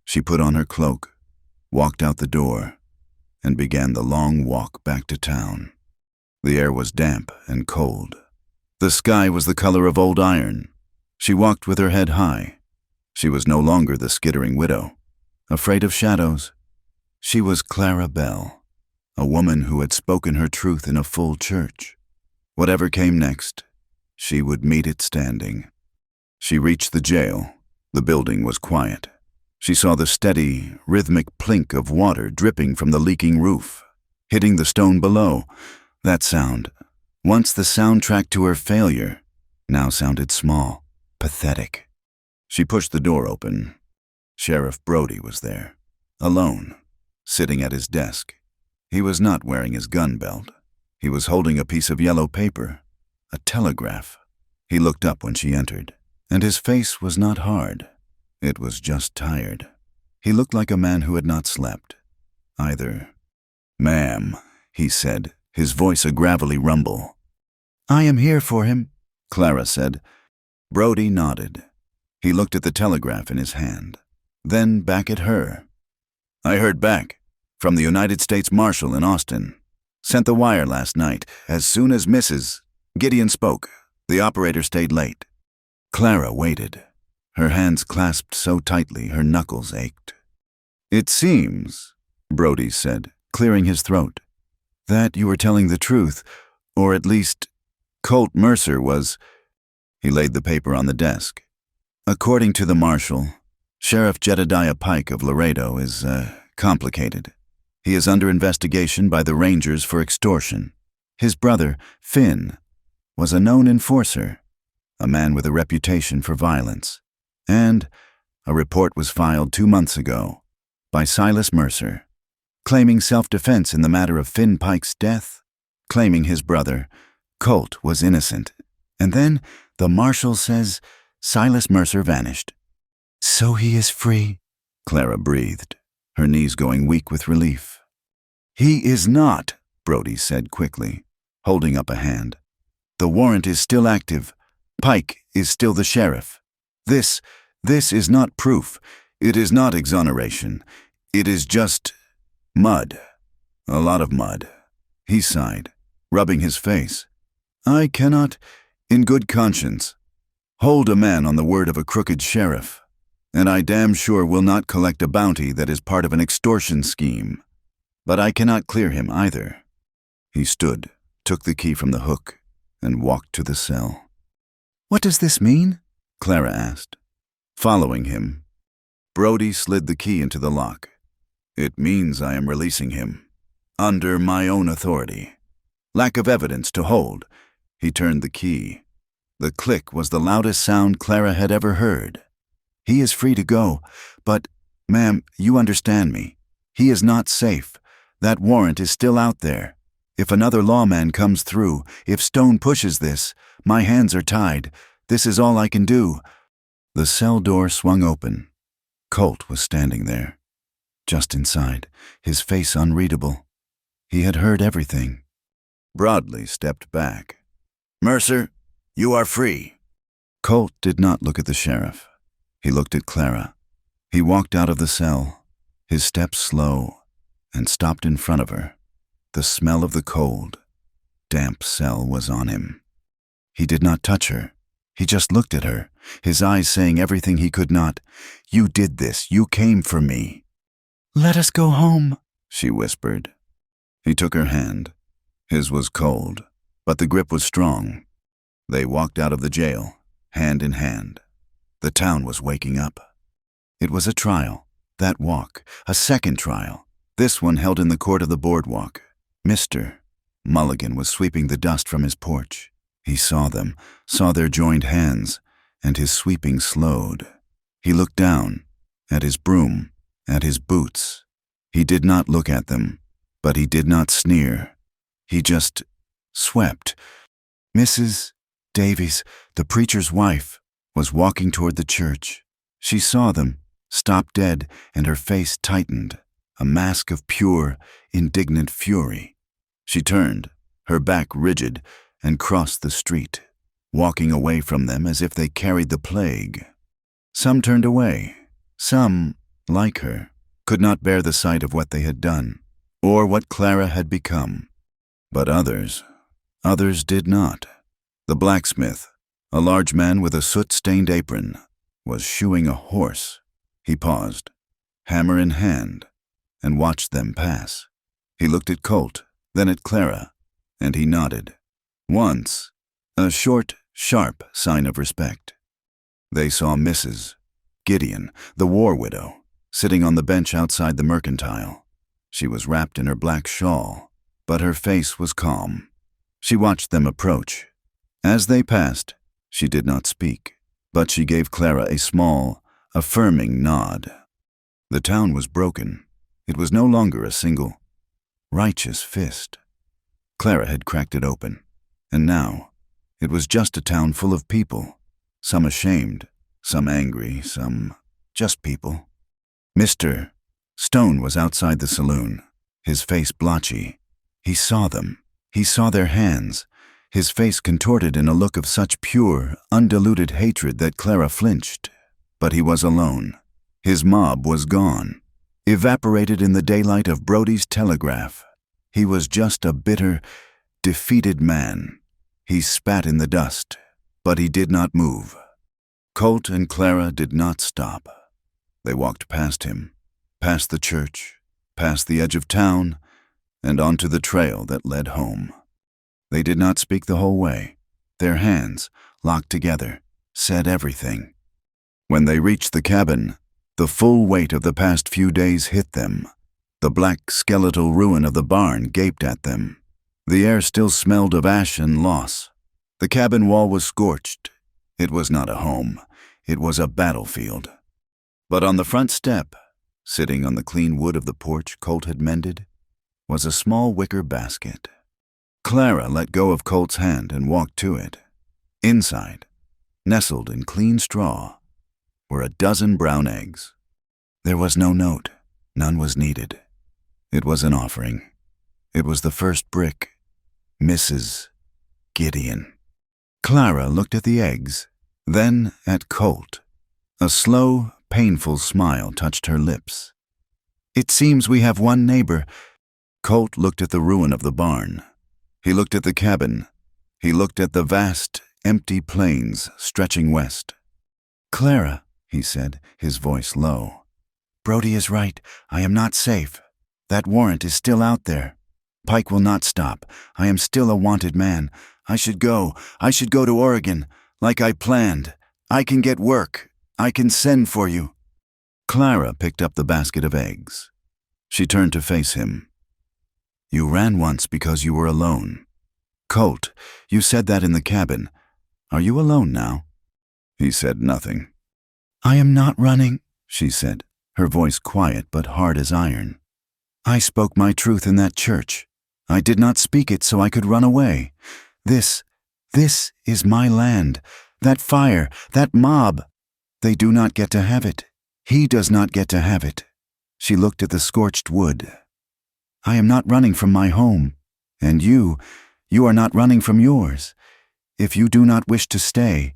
She put on her cloak, walked out the door, and began the long walk back to town. The air was damp and cold. The sky was the color of old iron. She walked with her head high. She was no longer the skittering widow, afraid of shadows. She was Clara Bell, a woman who had spoken her truth in a full church. Whatever came next, she would meet it standing. She reached the jail. The building was quiet. She saw the steady, rhythmic plink of water dripping from the leaking roof, hitting the stone below. That sound, once the soundtrack to her failure, now sounded small, pathetic. She pushed the door open. Sheriff Brody was there, alone, sitting at his desk. He was not wearing his gun belt. He was holding a piece of yellow paper, a telegraph. He looked up when she entered, and his face was not hard. It was just tired. He looked like a man who had not slept, either. "Ma'am," he said, his voice a gravelly rumble. "I am here for him," Clara said. Brody nodded. He looked at the telegraph in his hand, then back at her. "I heard back from the United States Marshal in Austin. Sent the wire last night. As soon as Mrs. Gideon spoke, the operator stayed late." Clara waited, her hands clasped so tightly her knuckles ached. "It seems," Brody said, clearing his throat, "that you were telling the truth, or at least Colt Mercer was." He laid the paper on the desk. "According to the marshal, Sheriff Jedediah Pike of Laredo is, complicated. He is under investigation by the Rangers for extortion. His brother, Finn, was a known enforcer, a man with a reputation for violence. And a report was filed 2 months ago by Silas Mercer, claiming self-defense in the matter of Finn Pike's death, claiming his brother, Colt, was innocent. And then the marshal says Silas Mercer vanished." "So he is free," Clara breathed, her knees going weak with relief. "He is not," Brody said quickly, holding up a hand. "The warrant is still active. Pike is still the sheriff. This is not proof. It is not exoneration. It is just mud. A lot of mud. He sighed, rubbing his face. I cannot, in good conscience, hold a man on the word of a crooked sheriff, and I damn sure will not collect a bounty that is part of an extortion scheme. But I cannot clear him either. He stood, took the key from the hook, and walked to the cell. What does this mean? Clara asked. Following him, Brody slid the key into the lock. It means I am releasing him, under my own authority. Lack of evidence to hold. He turned the key. The click was the loudest sound Clara had ever heard. He is free to go, but, ma'am, you understand me. He is not safe. That warrant is still out there. If another lawman comes through, if Stone pushes this, my hands are tied. This is all I can do. The cell door swung open. Colt was standing there, just inside, his face unreadable. He had heard everything. Broadley stepped back. Mercer, you are free. Colt did not look at the sheriff. He looked at Clara. He walked out of the cell, his steps slow, and stopped in front of her. The smell of the cold, damp cell was on him. He did not touch her. He just looked at her, his eyes saying everything he could not. You did this. You came for me. Let us go home, she whispered. He took her hand. His was cold, but the grip was strong. They walked out of the jail, hand in hand. The town was waking up. It was a trial, that walk, a second trial, this one held in the court of the boardwalk. Mr. Mulligan was sweeping the dust from his porch. He saw them, saw their joined hands, and his sweeping slowed. He looked down, at his broom, at his boots. He did not look at them, but he did not sneer. He just swept. Mrs. Davies, the preacher's wife, was walking toward the church. She saw them, stopped dead, and her face tightened, a mask of pure, indignant fury. She turned, her back rigid, and crossed the street, walking away from them as if they carried the plague. Some turned away. Some, like her, could not bear the sight of what they had done, or what Clara had become. But others did not. The blacksmith, a large man with a soot-stained apron, was shoeing a horse. He paused, hammer in hand, and watched them pass. He looked at Colt, then at Clara, and he nodded. Once, a short, sharp sign of respect. They saw Mrs. Gideon, the war widow, sitting on the bench outside the mercantile. She was wrapped in her black shawl, but her face was calm. She watched them approach. As they passed, she did not speak, but she gave Clara a small, affirming nod. The town was broken. It was no longer a single, righteous fist. Clara had cracked it open, and now it was just a town full of people, some ashamed, some angry, some just people. Mr. Stone was outside the saloon, his face blotchy. He saw them. He saw their hands, his face contorted in a look of such pure, undiluted hatred that Clara flinched. But he was alone. His mob was gone, evaporated in the daylight of Brody's telegraph. He was just a bitter, defeated man. He spat in the dust, but he did not move. Colt and Clara did not stop. They walked past him, past the church, past the edge of town, and onto the trail that led home. They did not speak the whole way. Their hands, locked together, said everything. When they reached the cabin, the full weight of the past few days hit them. The black skeletal ruin of the barn gaped at them. The air still smelled of ash and loss. The cabin wall was scorched. It was not a home. It was a battlefield. But on the front step, sitting on the clean wood of the porch Colt had mended, was a small wicker basket. Clara let go of Colt's hand and walked to it. Inside, nestled in clean straw, were a dozen brown eggs. There was no note. None was needed. It was an offering. It was the first brick. Mrs. Gideon. Clara looked at the eggs, then at Colt, A slow, painful smile touched her lips. "It seems we have one neighbor." Colt looked at the ruin of the barn. He looked at the cabin. He looked at the vast, empty plains stretching west. "Clara," he said, his voice low. "Brody is right. I am not safe. That warrant is still out there. Pike will not stop. I am still a wanted man. I should go to Oregon, like I planned. I can get work. I can send for you." Clara picked up the basket of eggs. She turned to face him. "You ran once because you were alone. Colt, you said that in the cabin. Are you alone now?" He said nothing. "I am not running," she said, her voice quiet but hard as iron. "I spoke my truth in that church. I did not speak it so I could run away. This is my land. That fire, that mob, they do not get to have it. He does not get to have it." She looked at the scorched wood. "I am not running from my home. And you are not running from yours. If you do not wish to stay."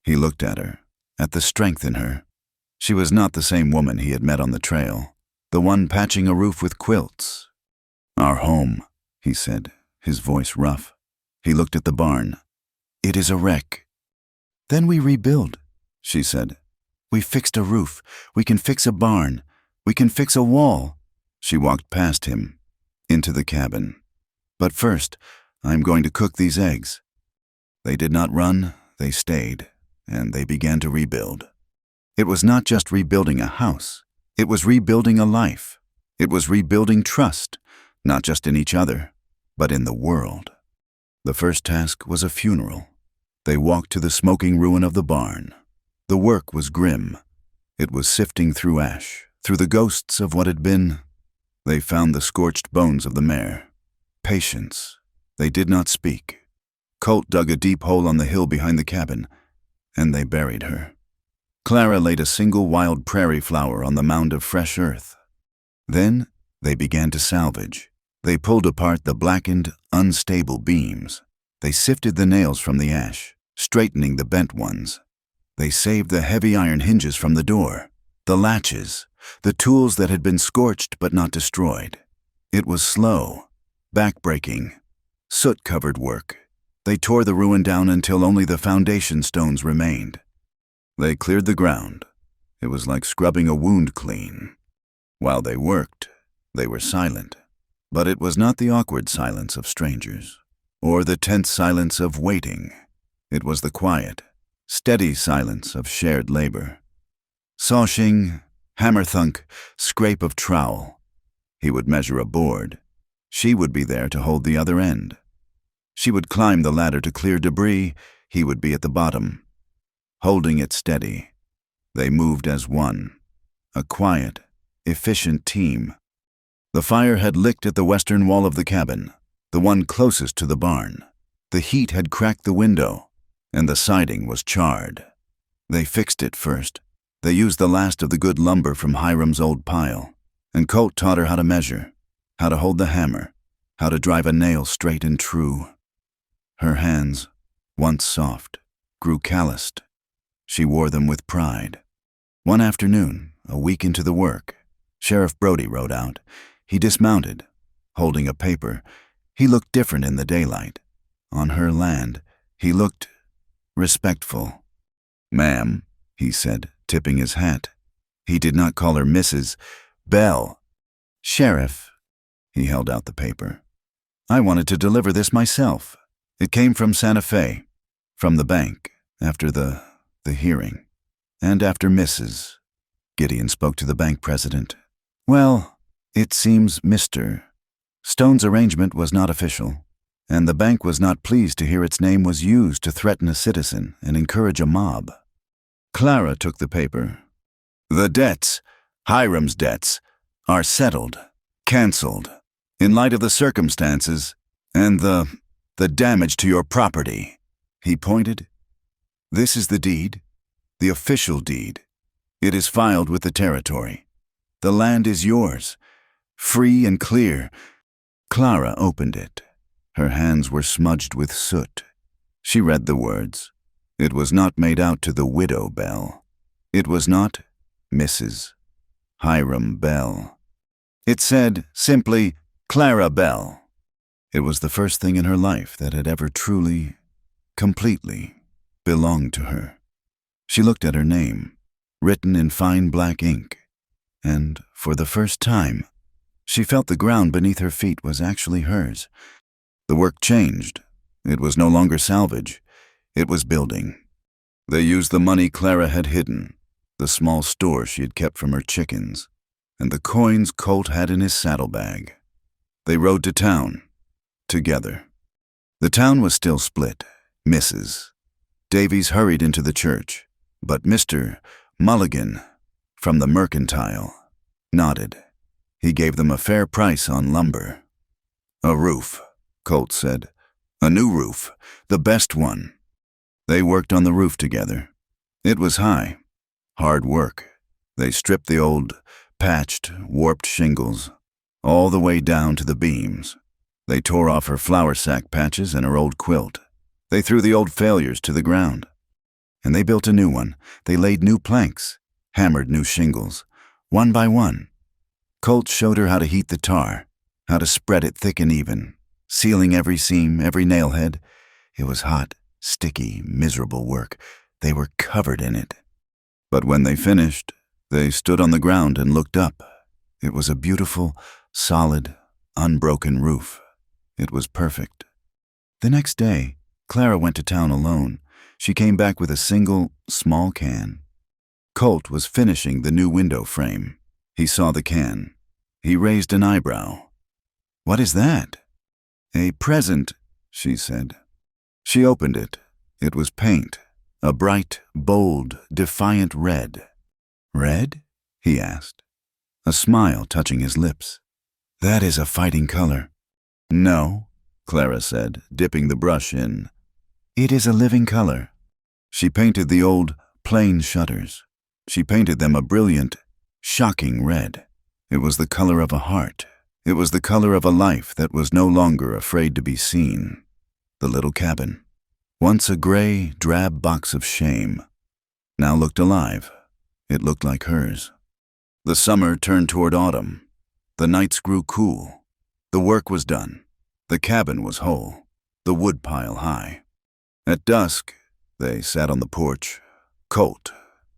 He looked at her, at the strength in her. She was not the same woman he had met on the trail, the one patching a roof with quilts. "Our home," he said, his voice rough. He looked at the barn. "It is a wreck." "Then we rebuild," she said. "We fixed a roof. We can fix a barn. We can fix a wall." She walked past him, into the cabin. "But first, I'm going to cook these eggs." They did not run, they stayed, and they began to rebuild. It was not just rebuilding a house. It was rebuilding a life. It was rebuilding trust, not just in each other, but in the world. The first task was a funeral. They walked to the smoking ruin of the barn. The work was grim. It was sifting through ash, through the ghosts of what had been. They found the scorched bones of the mare. Patience. They did not speak. Colt dug a deep hole on the hill behind the cabin, and they buried her. Clara laid a single wild prairie flower on the mound of fresh earth. Then they began to salvage. They pulled apart the blackened, unstable beams. They sifted the nails from the ash, straightening the bent ones. They saved the heavy iron hinges from the door, the latches, the tools that had been scorched but not destroyed. It was slow, back-breaking, soot-covered work. They tore the ruin down until only the foundation stones remained. They cleared the ground. It was like scrubbing a wound clean. While they worked, they were silent. But it was not the awkward silence of strangers, or the tense silence of waiting. It was the quiet, steady silence of shared labor. Sawshing, hammer-thunk, scrape of trowel. He would measure a board. She would be there to hold the other end. She would climb the ladder to clear debris. He would be at the bottom, holding it steady. They moved as one, a quiet, efficient team. The fire had licked at the western wall of the cabin, the one closest to the barn. The heat had cracked the window, and the siding was charred. They fixed it first. They used the last of the good lumber from Hiram's old pile, and Colt taught her how to measure, how to hold the hammer, how to drive a nail straight and true. Her hands, once soft, grew calloused. She wore them with pride. One afternoon, a week into the work, Sheriff Brody rode out. He dismounted, holding a paper. He looked different in the daylight. On her land, he looked respectful. "Ma'am," he said, tipping his hat. He did not call her Mrs. Bell. "Sheriff." He held out the paper. "I wanted to deliver this myself. It came from Santa Fe, from the bank, after the hearing, and after Mrs." Gideon spoke to the bank president. "Well, it seems Mr. Stone's arrangement was not official, and the bank was not pleased to hear its name was used to threaten a citizen and encourage a mob." Clara took the paper. "The debts, Hiram's debts, are settled, canceled, in light of the circumstances and the damage to your property." He pointed. "This is the deed, the official deed. It is filed with the territory. The land is yours, free and clear." Clara opened it. Her hands were smudged with soot. She read the words. It was not made out to the widow Bell. It was not Mrs. Hiram Bell. It said simply Clara Bell. It was the first thing in her life that had ever truly, completely belonged to her. She looked at her name, written in fine black ink, and for the first time, she felt the ground beneath her feet was actually hers. The work changed. It was no longer salvage. It was building. They used the money Clara had hidden, the small store she had kept from her chickens, and the coins Colt had in his saddlebag. They rode to town, together. The town was still split. Mrs. Davies hurried into the church, but Mr. Mulligan, from the mercantile, nodded. He gave them a fair price on lumber. "A roof," Colt said. "A new roof, the best one." They worked on the roof together. It was high, hard work. They stripped the old, patched, warped shingles, all the way down to the beams. They tore off her flour sack patches and her old quilt. They threw the old failures to the ground. And they built a new one. They laid new planks, hammered new shingles, one by one. Colt showed her how to heat the tar, how to spread it thick and even, sealing every seam, every nailhead. It was hot, sticky, miserable work. They were covered in it. But when they finished, they stood on the ground and looked up. It was a beautiful, solid, unbroken roof. It was perfect. The next day, Clara went to town alone. She came back with a single, small can. Colt was finishing the new window frame. He saw the can. He raised an eyebrow. "What is that?" "A present," she said. She opened it. It was paint, a bright, bold, defiant red. "Red?" he asked, a smile touching his lips. "That is a fighting color." "No," Clara said, dipping the brush in. "It is a living color." She painted the old, plain shutters. She painted them a brilliant, shocking red. It was the color of a heart. It was the color of a life that was no longer afraid to be seen. The little cabin, once a gray, drab box of shame, now looked alive. It looked like hers. The summer turned toward autumn. The nights grew cool. The work was done. The cabin was whole, the woodpile high. At dusk, they sat on the porch. Colt,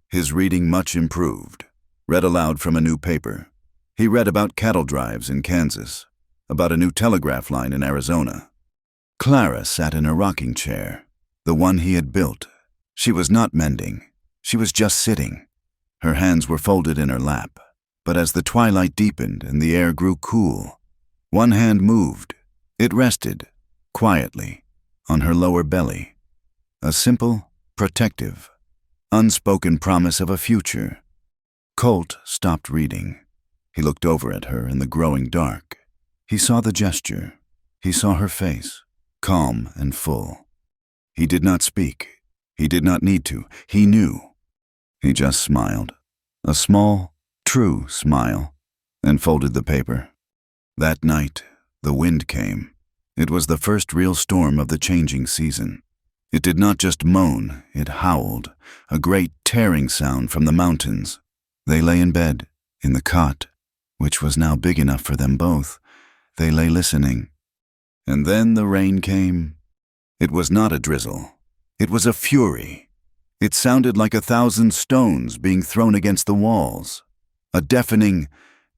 his reading much improved, read aloud from a new paper. He read about cattle drives in Kansas, about a new telegraph line in Arizona. Clara sat in a rocking chair, the one he had built. She was not mending. She was just sitting. Her hands were folded in her lap. But as the twilight deepened and the air grew cool, one hand moved. It rested, quietly, on her lower belly. A simple, protective, unspoken promise of a future. Colt stopped reading. He looked over at her in the growing dark. He saw the gesture. He saw her face, calm and full. He did not speak. He did not need to. He knew. He just smiled, a small, true smile, and folded the paper. That night, the wind came. It was the first real storm of the changing season. It did not just moan, it howled, a great tearing sound from the mountains. They lay in bed, in the cot, which was now big enough for them both. They lay listening. And then the rain came. It was not a drizzle. It was a fury. It sounded like 1,000 stones being thrown against the walls. A deafening,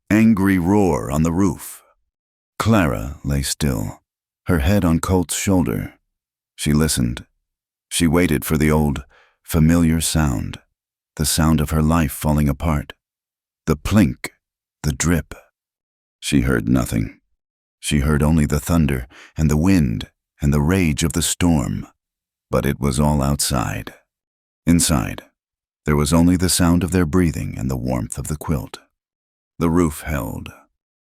angry roar on the roof. Clara lay still, her head on Colt's shoulder. She listened. She waited for the old, familiar sound, the sound of her life falling apart. The plink, the drip. She heard nothing. She heard only the thunder and the wind and the rage of the storm. But it was all outside. Inside, there was only the sound of their breathing and the warmth of the quilt. The roof held.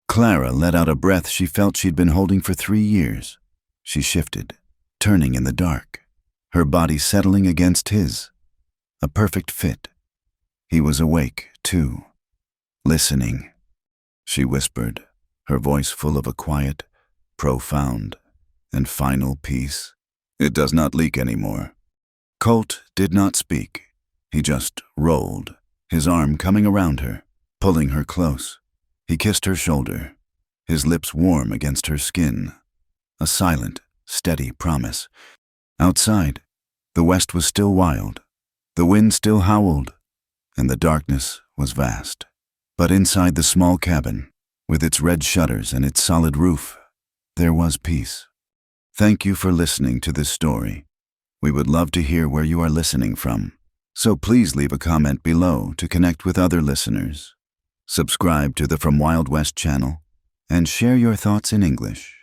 Clara let out a breath she felt she'd been holding for 3 years. She shifted, turning in the dark, her body settling against his. A perfect fit. He was awake, too, listening. She whispered, her voice full of a quiet, profound, and final peace. "It does not leak anymore." Colt did not speak. He just rolled, his arm coming around her, pulling her close. He kissed her shoulder, his lips warm against her skin. A silent, steady promise. Outside, the west was still wild. The wind still howled, and the darkness was vast. But inside the small cabin, with its red shutters and its solid roof, there was peace. Thank you for listening to this story. We would love to hear where you are listening from, so please leave a comment below to connect with other listeners. Subscribe to the From Wild West channel and share your thoughts in English.